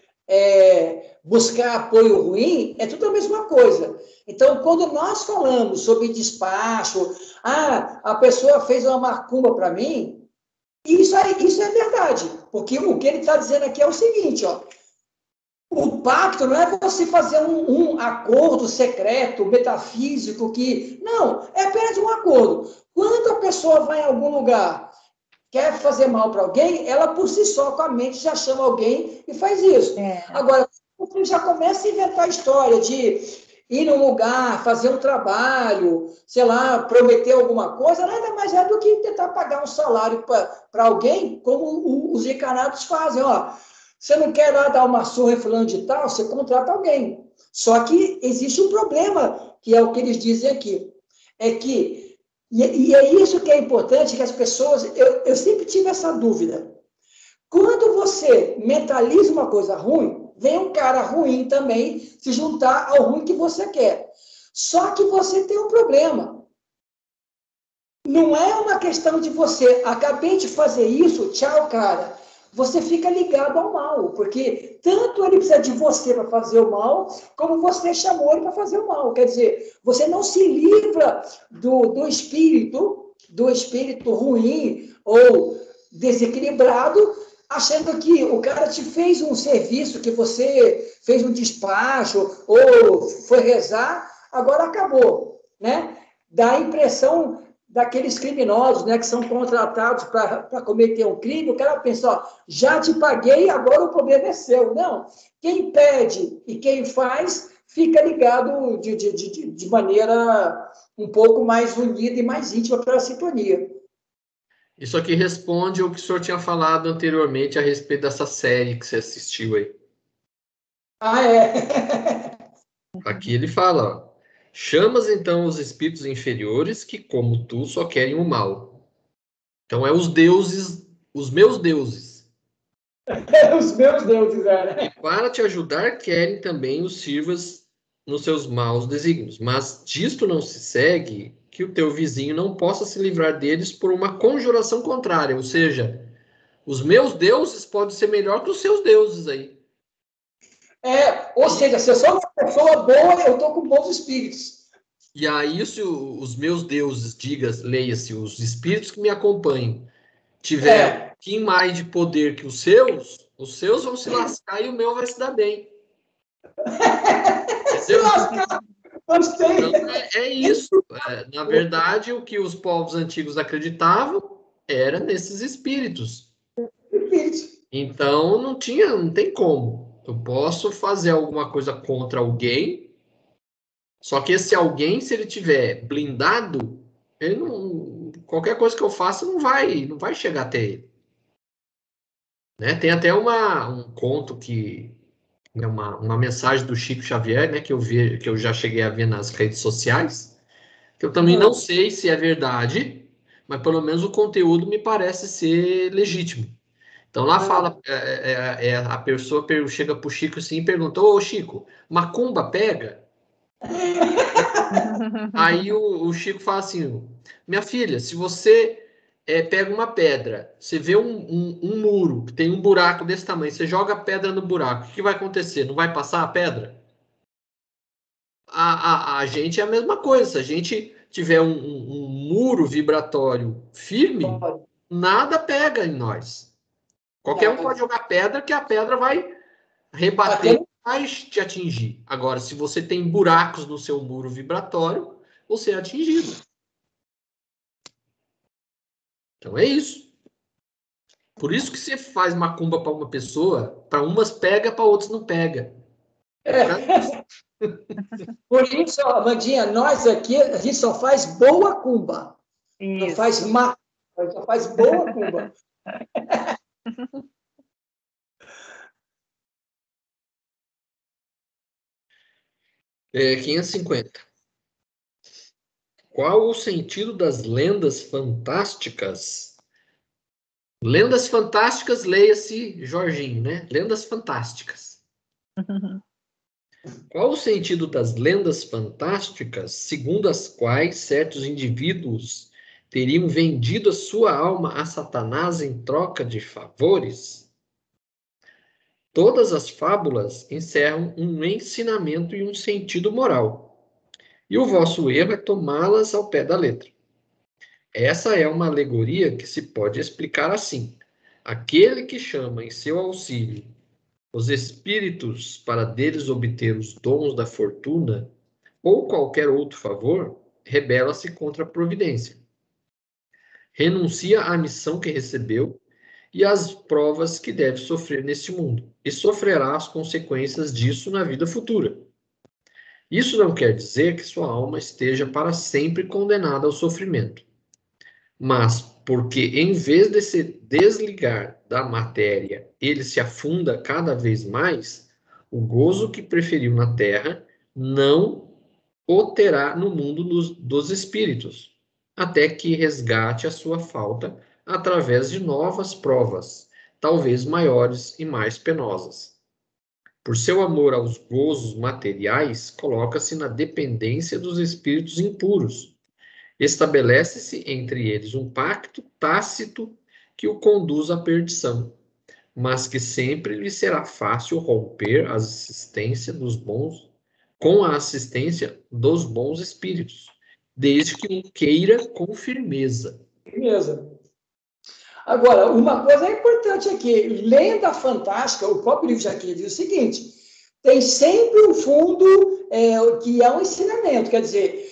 S1: buscar apoio ruim, é tudo a mesma coisa. Então, quando nós falamos sobre despacho, a pessoa fez uma macumba para mim, isso é verdade, porque o que ele está dizendo aqui é o seguinte, ó, o pacto não é você fazer um acordo secreto, metafísico, que... Não, é apenas um acordo. Quando a pessoa vai em algum lugar, quer fazer mal para alguém, ela por si só, com a mente, já chama alguém e faz isso. Agora, você já começa a inventar a história de ir num lugar, fazer um trabalho, sei lá, prometer alguma coisa, nada mais é do que tentar pagar um salário para alguém, como os encarnados fazem, ó. Você não quer lá dar uma surra em fulano de tal, você contrata alguém. Só que existe um problema, que é o que eles dizem aqui. É que, e é isso que é importante, que as pessoas... Eu sempre tive essa dúvida. Quando você mentaliza uma coisa ruim, vem um cara ruim também se juntar ao ruim que você quer. Só que você tem um problema. Não é uma questão de você, acabei de fazer isso, tchau, cara. Você fica ligado ao mal, porque tanto ele precisa de você para fazer o mal, como você chamou ele para fazer o mal. Quer dizer, você não se livra do espírito ruim ou desequilibrado, achando que o cara te fez um serviço, que você fez um despacho, ou foi rezar, agora acabou, né? Dá a impressão daqueles criminosos, né, que são contratados para cometer um crime, o cara pensa, ó, já te paguei, agora o problema é seu. Não, quem pede e quem faz fica ligado de maneira um pouco mais unida e mais íntima para a sintonia.
S3: Isso aqui responde ao que o senhor tinha falado anteriormente a respeito dessa série que você assistiu aí.
S1: Ah, é?
S3: Aqui ele fala, ó, chamas então os espíritos inferiores que, como tu, só querem o mal. Então é os deuses, os meus deuses.
S1: Os meus deuses,
S3: E para te ajudar, querem também os sirvas nos seus maus desígnios. Mas disto não se segue que o teu vizinho não possa se livrar deles por uma conjuração contrária. Ou seja, os meus deuses podem ser melhor que os seus deuses aí.
S1: Ou seja, se eu sou uma pessoa boa, eu estou com bons espíritos.
S3: E aí, se os meus deuses, leia-se, os espíritos que me acompanham, tiver um pouquinho mais de poder que os seus vão se lascar e o meu vai se dar bem.
S1: Se lascar, gostei.
S3: Então, é isso. Na verdade, o que os povos antigos acreditavam era nesses espíritos. Então, não tem como. Eu posso fazer alguma coisa contra alguém, só que esse alguém, se ele tiver blindado, ele não, qualquer coisa que eu faça não vai chegar até ele. Né? Tem até um conto que É uma mensagem do Chico Xavier, né, que eu já cheguei a ver nas redes sociais, que eu também não sei se é verdade, mas pelo menos o conteúdo me parece ser legítimo. Então lá fala, a pessoa chega pro Chico assim e pergunta: ô Chico, macumba pega? Aí o Chico fala assim: minha filha, se você pega uma pedra, você vê um muro que tem um buraco desse tamanho, você joga a pedra no buraco, o que vai acontecer? Não vai passar a pedra? A gente é a mesma coisa. Se a gente tiver um muro vibratório firme, nada pega em nós. Qualquer um pode jogar pedra, que a pedra vai rebater e vai te atingir. Agora, se você tem buracos no seu muro vibratório, você é atingido. Então é isso. Por isso que você faz macumba para uma pessoa, para umas pega, para outras não pega.
S1: Por isso, Amandinha, nós aqui, a gente só faz boa cumba. Isso. Não faz má, a gente só faz boa cumba.
S3: 550. Qual o sentido das lendas fantásticas? Lendas fantásticas, leia-se Jorginho, né? Lendas fantásticas. Qual o sentido das lendas fantásticas, segundo as quais certos indivíduos teriam vendido a sua alma a Satanás em troca de favores? Todas as fábulas encerram um ensinamento e um sentido moral, e o vosso erro é tomá-las ao pé da letra. Essa é uma alegoria que se pode explicar assim: aquele que chama em seu auxílio os espíritos para deles obter os dons da fortuna ou qualquer outro favor, rebela-se contra a providência. Renuncia à missão que recebeu e às provas que deve sofrer neste mundo, e sofrerá as consequências disso na vida futura. Isso não quer dizer que sua alma esteja para sempre condenada ao sofrimento, mas porque em vez de se desligar da matéria, ele se afunda cada vez mais, o gozo que preferiu na terra não o terá no mundo dos espíritos, até que resgate a sua falta através de novas provas, talvez maiores e mais penosas. Por seu amor aos gozos materiais, coloca-se na dependência dos espíritos impuros. Estabelece-se entre eles um pacto tácito que o conduz à perdição, mas que sempre lhe será fácil romper a assistência dos bons com a assistência dos bons espíritos, desde que o queira com firmeza.
S1: Firmeza. Agora, uma coisa importante aqui, lenda fantástica, o próprio livro Jaquim diz o seguinte, tem sempre um fundo que é um ensinamento, quer dizer,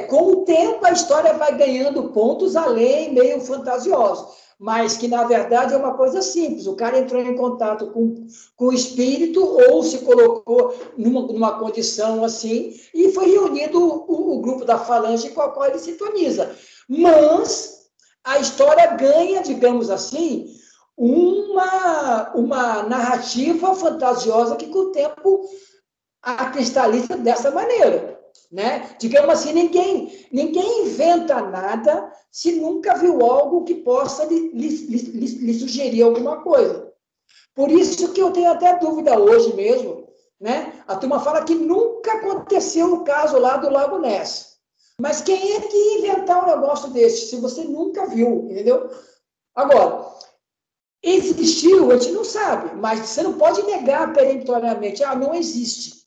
S1: com o tempo a história vai ganhando pontos além, meio fantasiosos, mas que, na verdade, é uma coisa simples. O cara entrou em contato com o espírito ou se colocou numa condição assim e foi reunido o grupo da falange com a qual ele sintoniza. Mas a história ganha, digamos assim, uma narrativa fantasiosa que, com o tempo, a cristaliza dessa maneira. Né? Digamos assim, ninguém inventa nada se nunca viu algo que possa lhe sugerir alguma coisa. Por isso que eu tenho até dúvida hoje mesmo, né? A turma fala que nunca aconteceu o caso lá do Lago Ness. Mas quem é que ia inventar um negócio desse, se você nunca viu, entendeu? Agora, existiu, a gente não sabe, mas você não pode negar peremptoriamente, não existe.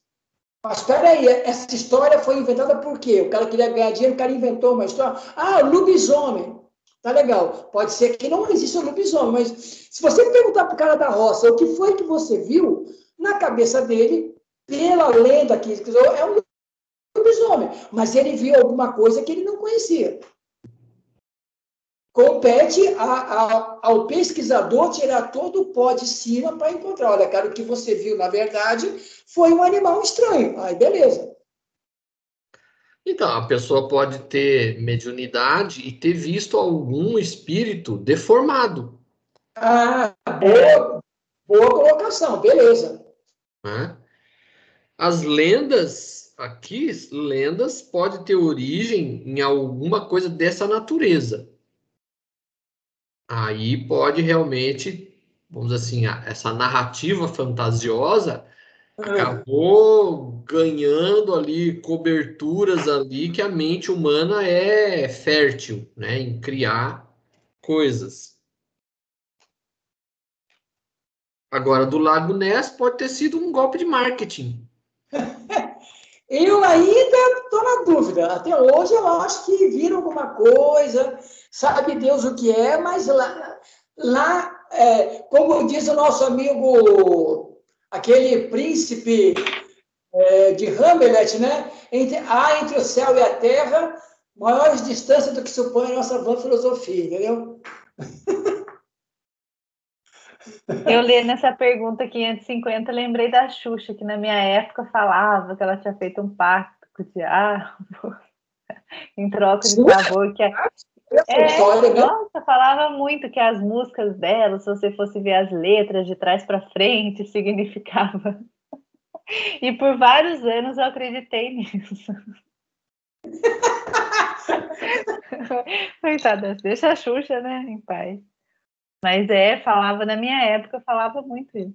S1: Mas espera aí, essa história foi inventada por quê? O cara queria ganhar dinheiro, o cara inventou uma história. Lobisomem. Tá legal. Pode ser que não exista lobisomem, mas se você perguntar para o cara da roça o que foi que você viu, na cabeça dele, pela lenda que é um lobisomem. Mas ele viu alguma coisa que ele não conhecia. Compete ao pesquisador tirar todo o pó de cima para encontrar. Olha, cara, o que você viu, na verdade, foi um animal estranho. Aí, beleza.
S3: Então, a pessoa pode ter mediunidade e ter visto algum espírito deformado.
S1: Boa colocação, beleza.
S3: né? As lendas, aqui, lendas pode ter origem em alguma coisa dessa natureza. Aí pode realmente, vamos dizer assim, essa narrativa fantasiosa acabou ganhando ali coberturas ali que a mente humana é fértil, né, em criar coisas. Agora, do Lago Ness pode ter sido um golpe de marketing.
S1: Eu ainda estou na dúvida. Até hoje eu acho que viram alguma coisa, sabe Deus o que é, mas lá como diz o nosso amigo, aquele príncipe de Hamlet, né? Há entre o céu e a terra maiores distâncias do que supõe a nossa vã filosofia, entendeu?
S2: Eu lendo essa pergunta 550, lembrei da Xuxa, que na minha época falava que ela tinha feito um pacto com o diabo em troca de favor, que nossa, falava muito que as músicas dela, se você fosse ver as letras de trás para frente, significava. E por vários anos eu acreditei nisso. Coitada, deixa a Xuxa, né, em paz. Mas falava, na minha época, falava muito isso.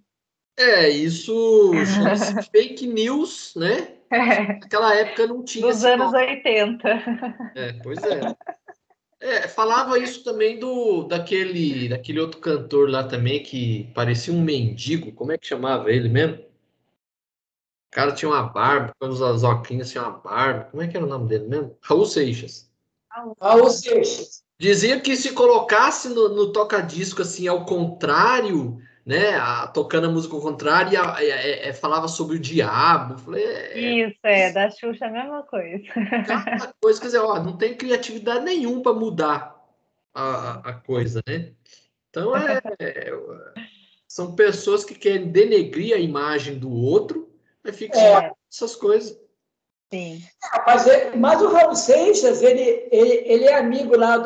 S3: Isso chama-se fake news, né? Naquela época não tinha
S2: dos anos 80.
S3: Pois é. Falava isso também daquele outro cantor lá também que parecia um mendigo. Como é que chamava ele mesmo? O cara tinha uma barba, quando os óculos tinha uma barba. Como é que era o nome dele mesmo? Raul Seixas.
S1: Raul Seixas.
S3: Dizia que se colocasse no toca-disco assim, ao contrário, né? Tocando a música ao contrário, falava sobre o diabo. Falei,
S2: Isso, da Xuxa a mesma coisa.
S3: Cada coisa, quer dizer, não tem criatividade nenhuma para mudar a coisa, né? Então, são pessoas que querem denegrir a imagem do outro, aí fica essas coisas.
S2: Sim.
S1: Mas o Raul Seixas, ele é amigo lá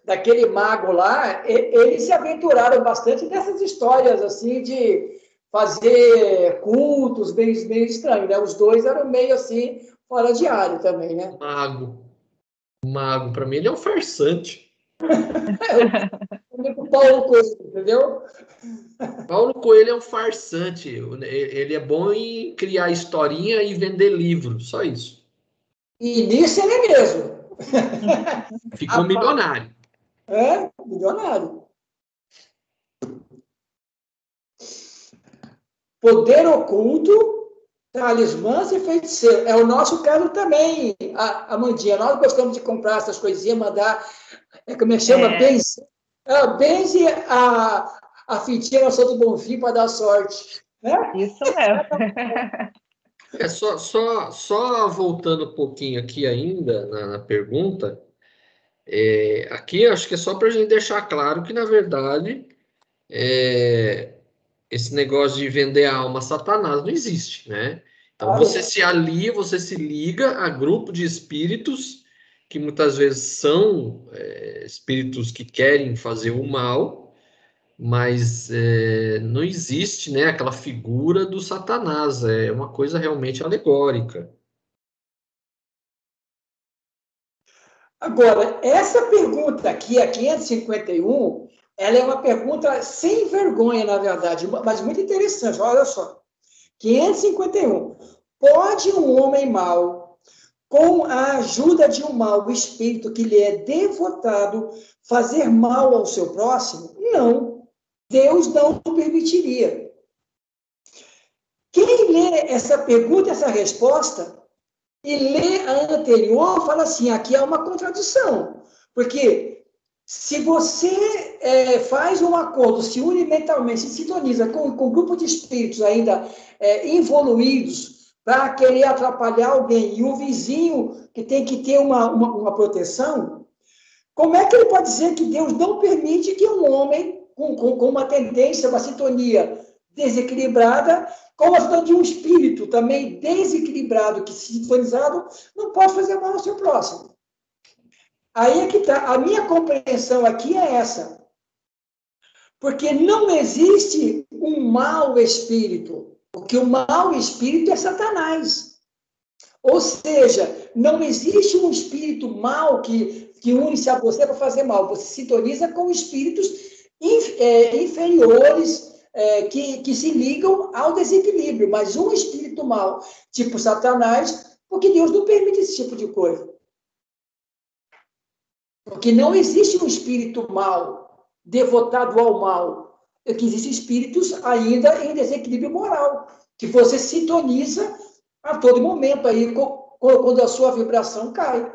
S1: daquele mago lá, eles se aventuraram bastante nessas histórias, assim, de fazer cultos meio estranhos, né? Os dois eram meio, assim, fora de área também, né?
S3: Mago, para mim, ele é um farsante.
S1: O Paulo Coelho, entendeu?
S3: Paulo Coelho é um farsante. Ele é bom em criar historinha e vender livro, só isso.
S1: E nisso ele mesmo.
S3: Ficou milionário.
S1: Milionário. Poder oculto, talismãs e feiticeiro. É o nosso caso também, Amandinha. Nós gostamos de comprar essas coisinhas, mandar, como é que chama? Benze a fitinha no Santo Bonfim para dar sorte. Né?
S2: Isso mesmo.
S3: Só voltando um pouquinho aqui ainda na pergunta, aqui acho que é só para a gente deixar claro que, na verdade, esse negócio de vender a alma a Satanás não existe, né? Então você se alia, você se liga a grupo de espíritos que muitas vezes são espíritos que querem fazer o mal, mas não existe, né, aquela figura do Satanás, é uma coisa realmente alegórica.
S1: Agora, essa pergunta aqui, a 551, ela é uma pergunta sem vergonha, na verdade, mas muito interessante. Olha só. 551. Pode um homem mau, com a ajuda de um mau espírito que lhe é devotado, fazer mal ao seu próximo? Não. Deus não permitiria. Quem lê essa pergunta, essa resposta, e lê a anterior, fala assim, aqui há uma contradição. Porque se você faz um acordo, se une mentalmente, se sintoniza com um grupo de espíritos ainda evoluídos para querer atrapalhar alguém, e o vizinho que tem que ter uma proteção, como é que ele pode dizer que Deus não permite que um homem com uma tendência, uma sintonia desequilibrada, com a ajuda de um espírito também desequilibrado, que sintonizado, não pode fazer mal ao seu próximo? Aí é que está. A minha compreensão aqui é essa. Porque não existe um mau espírito. Porque o mau espírito é Satanás. Ou seja, não existe um espírito mau que une-se a você para fazer mal. Você sintoniza com espíritos inferiores que se ligam ao desequilíbrio. Mas um espírito mau, tipo Satanás, porque Deus não permite esse tipo de coisa. Porque não existe um espírito mau, devotado ao mal. É que existem espíritos ainda em desequilíbrio moral, que você sintoniza a todo momento aí, quando a sua vibração cai.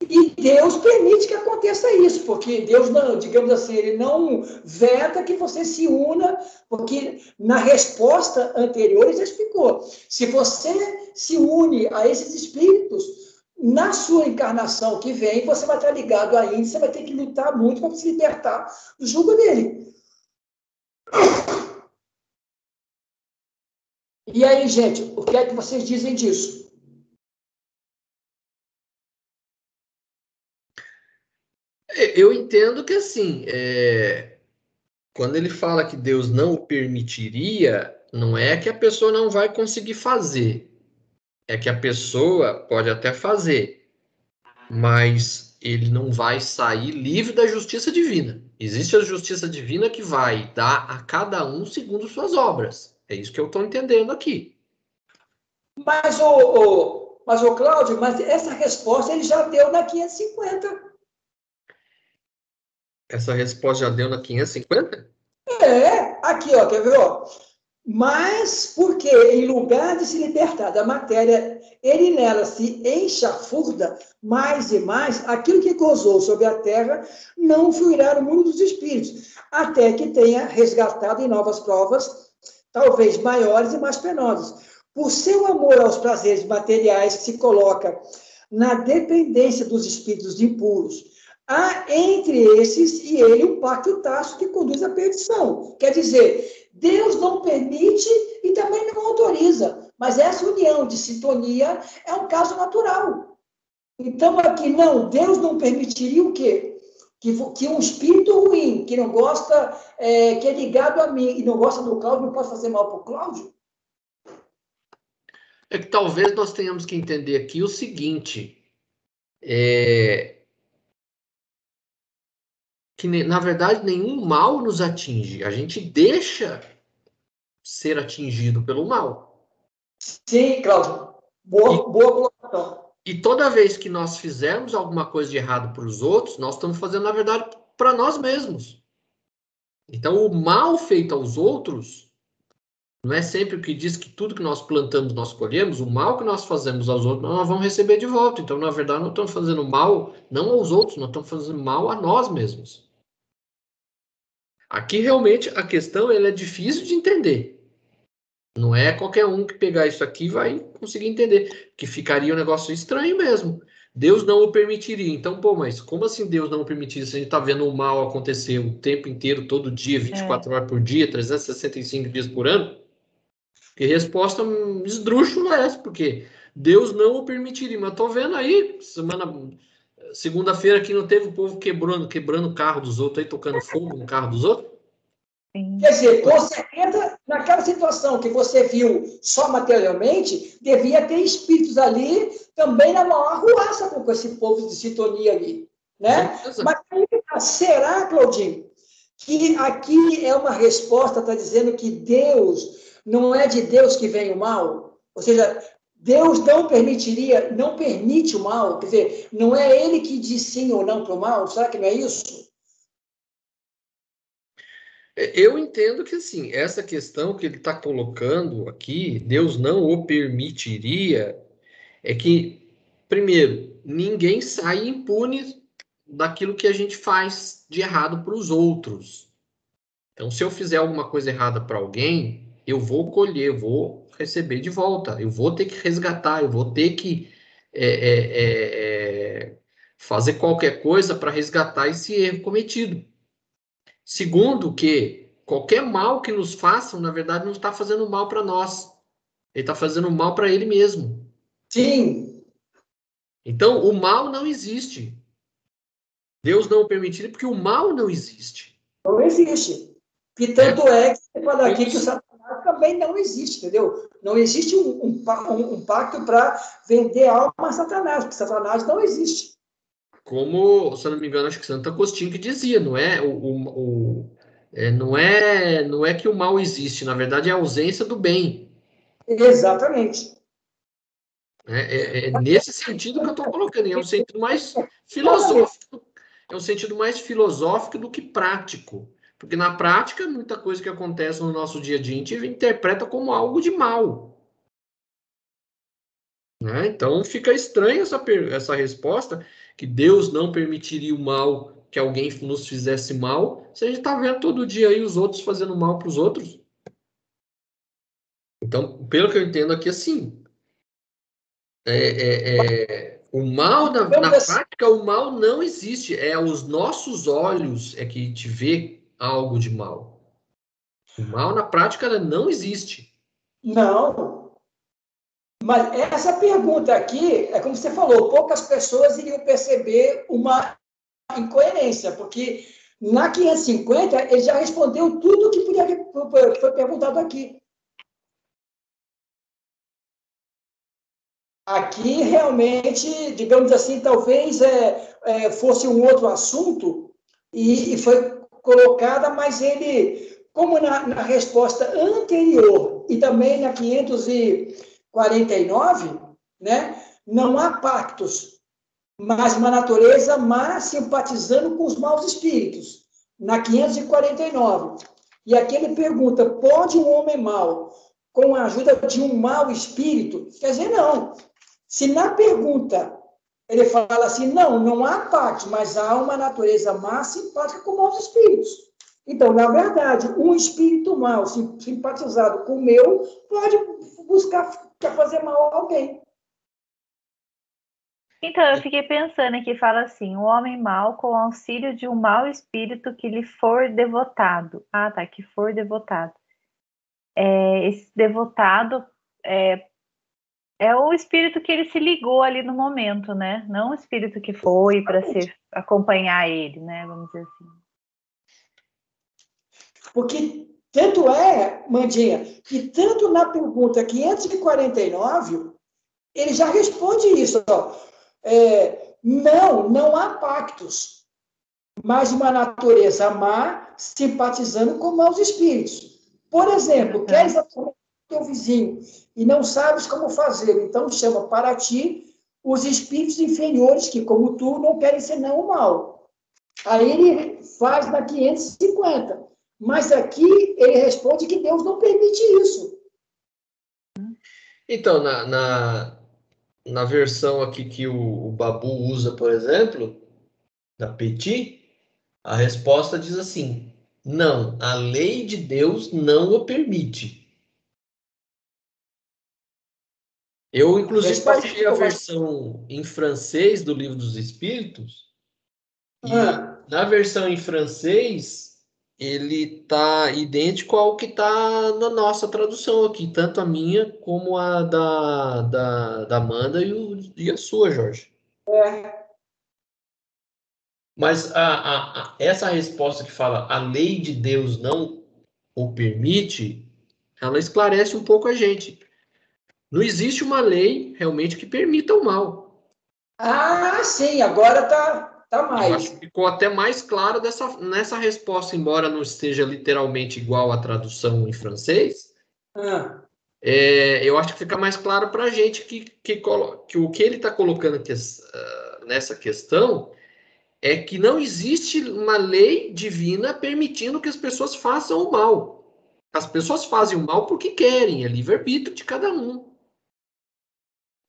S1: E Deus permite que aconteça isso, porque Deus não, digamos assim, ele não veta que você se una, porque na resposta anterior ele já explicou. Se você se une a esses espíritos, na sua encarnação que vem, você vai estar ligado ainda, você vai ter que lutar muito para se libertar do jugo dele. E aí, gente, o que é que vocês dizem disso?
S3: Eu entendo que, assim, quando ele fala que Deus não o permitiria, não é que a pessoa não vai conseguir fazer. É que a pessoa pode até fazer, mas ele não vai sair livre da justiça divina. Existe a justiça divina que vai dar a cada um segundo suas obras. É isso que eu estou entendendo aqui.
S1: Mas, Cláudio, mas essa resposta ele já deu na 550.
S3: Essa resposta já deu na 550?
S1: Aqui, ó, quer ver? Ó? Mas porque, em lugar de se libertar da matéria, ele nela se enxafurda mais e mais, aquilo que gozou sobre a terra não fluirá no mundo dos espíritos, até que tenha resgatado em novas provas, talvez maiores e mais penosas. Por seu amor aos prazeres materiais que se coloca na dependência dos espíritos impuros, há entre esses e ele um pacto tácito que conduz à perdição. Quer dizer, Deus não permite e também não autoriza, mas essa união de sintonia é um caso natural. Então, aqui, não, Deus não permitiria o quê? Que um espírito ruim, que não gosta, que é ligado a mim e não gosta do Cláudio, não pode fazer mal para o Cláudio?
S3: É que talvez nós tenhamos que entender aqui o seguinte, que na verdade nenhum mal nos atinge, a gente deixa ser atingido pelo mal.
S1: Sim, Cláudio, boa colocação.
S3: E toda vez que nós fizermos alguma coisa de errado para os outros, nós estamos fazendo, na verdade, para nós mesmos. Então, o mal feito aos outros, não é sempre o que diz que tudo que nós plantamos, nós colhemos, o mal que nós fazemos aos outros, nós vamos receber de volta. Então, na verdade, nós estamos fazendo mal não aos outros, nós estamos fazendo mal a nós mesmos. Aqui, realmente, a questão ela é difícil de entender. Não é qualquer um que pegar isso aqui vai conseguir entender, que ficaria um negócio estranho mesmo. Deus não o permitiria. Então, pô, mas como assim Deus não o permitiria se a gente está vendo o mal acontecer o tempo inteiro, todo dia, 24 horas por dia, 365 dias por ano? Que resposta esdrúxula é essa? Porque Deus não o permitiria. Mas tô vendo aí, segunda-feira aqui não teve o povo quebrando o carro dos outros, aí tocando fogo no carro dos outros?
S2: Sim.
S1: Quer dizer, com certeza, naquela situação que você viu só materialmente, devia ter espíritos ali também na maior arruaça com esse povo de sintonia ali. Né? Mas será, Claudinho, que aqui é uma resposta, está dizendo que Deus, não é de Deus que vem o mal? Ou seja, Deus não permitiria, não permite o mal? Quer dizer, não é ele que diz sim ou não para o mal? Será que não é isso?
S3: Eu entendo que, assim, essa questão que ele está colocando aqui, Deus não o permitiria, é que, primeiro, ninguém sai impune daquilo que a gente faz de errado para os outros. Então, se eu fizer alguma coisa errada para alguém, eu vou colher, eu vou receber de volta, eu vou ter que resgatar, eu vou ter que fazer qualquer coisa para resgatar esse erro cometido. Segundo, que qualquer mal que nos façam, na verdade, não está fazendo mal para nós. Ele está fazendo mal para ele mesmo.
S1: Sim.
S3: Então, o mal não existe. Deus não o permitiria porque o mal não existe.
S1: Não existe. Que tanto é que você fala aqui que o Satanás também não existe, entendeu? Não existe um pacto para vender alma a Satanás, porque Satanás não existe.
S3: Como, se eu não me engano, acho que Santo Agostinho que dizia, não é não é que o mal existe, na verdade é a ausência do bem.
S1: Exatamente.
S3: É nesse sentido que eu estou colocando, é um sentido mais filosófico, é um sentido mais filosófico do que prático. Porque na prática, muita coisa que acontece no nosso dia a dia, a gente interpreta como algo de mal. Né? Então fica estranha essa resposta, que Deus não permitiria o mal, que alguém nos fizesse mal, se a gente está vendo todo dia aí os outros fazendo mal para os outros. Então, pelo que eu entendo aqui, assim, o mal, na prática, o mal não existe. É os nossos olhos é que te vê algo de mal. O mal, na prática, não existe.
S1: Não. Mas essa pergunta aqui, é como você falou, poucas pessoas iriam perceber uma incoerência, porque na 550 ele já respondeu tudo que foi perguntado aqui. Aqui, realmente, digamos assim, talvez fosse um outro assunto e foi colocada, mas ele, como na resposta anterior e também na 549, né, não há pactos, mas uma natureza má simpatizando com os maus espíritos, na 549. E aqui ele pergunta, pode um homem mau, com a ajuda de um mau espírito? Quer dizer, não. Se na pergunta ele fala assim, não há pacto, mas há uma natureza má simpática com maus espíritos. Então, na verdade, um espírito mau simpatizado com o meu pode buscar fazer mal a alguém.
S2: Então, eu fiquei pensando aqui, fala assim, o homem mau com auxílio de um mau espírito que lhe for devotado. Ah, tá, que for devotado. Esse devotado é o espírito que ele se ligou ali no momento, né? Não o espírito que foi para acompanhar ele, né? Vamos dizer assim.
S1: Porque tanto é, Mandinha, que tanto na pergunta 549, ele já responde isso. Ó. Não há pactos, mas uma natureza má simpatizando com maus espíritos. Por exemplo, queres atormentar teu vizinho e não sabes como fazer, então chama para ti os espíritos inferiores que, como tu, não querem senão o mal. Aí ele faz na 550. Mas aqui ele responde que Deus não permite isso.
S3: Então, na versão aqui que o Babu usa, por exemplo, da Petit, a resposta diz assim: não, a lei de Deus não o permite. Eu, inclusive, baixei a versão em francês do Livro dos Espíritos, e na versão em francês, ele está idêntico ao que está na nossa tradução aqui, tanto a minha como a da Amanda e a sua, Jorge. Mas essa resposta que fala a lei de Deus não o permite, ela esclarece um pouco a gente. Não existe uma lei realmente que permita o mal.
S1: Ah, sim, agora tá mais.
S3: Eu acho que ficou até mais claro nessa resposta, embora não esteja literalmente igual à tradução em francês. Eu acho que fica mais claro para a gente que o que ele está colocando nessa questão é que não existe uma lei divina permitindo que as pessoas façam o mal. As pessoas fazem o mal porque querem, é livre-arbítrio de cada um.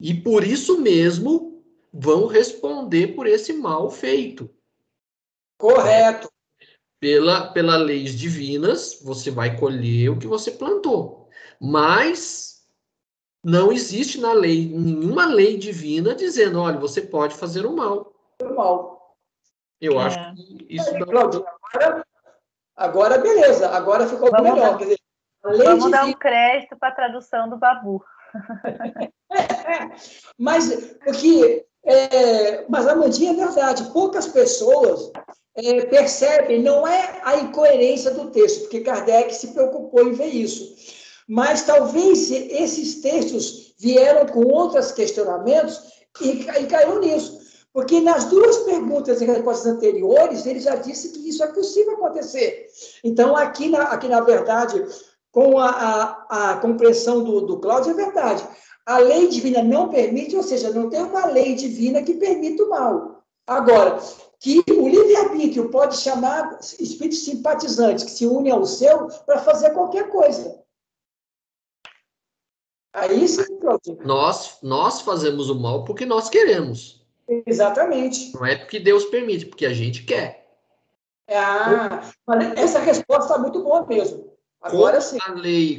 S3: E por isso mesmo vão responder por esse mal feito.
S1: Correto.
S3: Pelas leis divinas, você vai colher o que você plantou. Mas não existe na lei nenhuma lei divina dizendo, olha, você pode fazer o mal. Eu acho que isso dá...
S1: Agora, beleza. Agora ficou melhor. Quer dizer,
S2: vamos dar um crédito para a tradução do Babu.
S1: Mas, Amandinha, é verdade. Poucas pessoas percebem, não é a incoerência do texto, porque Kardec se preocupou em ver isso. Mas talvez esses textos vieram com outros questionamentos e caíram nisso. Porque nas duas perguntas e respostas anteriores, ele já disse que isso é possível acontecer. Então, aqui na verdade, com a compreensão do Cláudio, é verdade. A lei divina não permite, ou seja, não tem uma lei divina que permita o mal. Agora, que o livre-arbítrio pode chamar espíritos simpatizantes que se unem ao seu para fazer qualquer coisa. Aí sim, Cláudio.
S3: Nós fazemos o mal porque nós queremos.
S1: Exatamente.
S3: Não é porque Deus permite, porque a gente quer.
S1: Mas essa resposta é muito boa mesmo. Agora sim.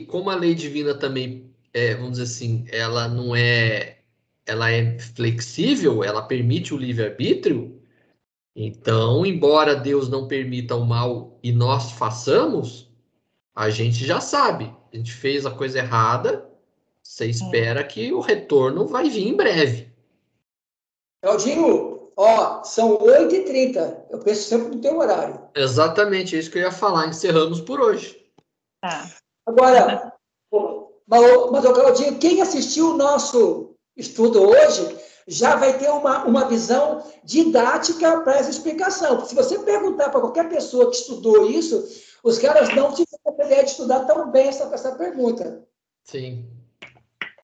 S3: Como a lei divina também, vamos dizer assim, ela não ela é flexível, ela permite o livre-arbítrio. Então, embora Deus não permita o mal e nós façamos, a gente já sabe. A gente fez a coisa errada, você espera que o retorno vai vir em breve.
S1: Claudinho, são 8h30. Eu penso sempre no teu horário.
S3: Exatamente, é isso que eu ia falar. Encerramos por hoje.
S1: Agora, mas Claudinho, quem assistiu o nosso estudo hoje já vai ter uma visão didática para essa explicação. Porque se você perguntar para qualquer pessoa que estudou isso, os caras não tiveram a ideia de estudar tão bem essa pergunta.
S3: Sim.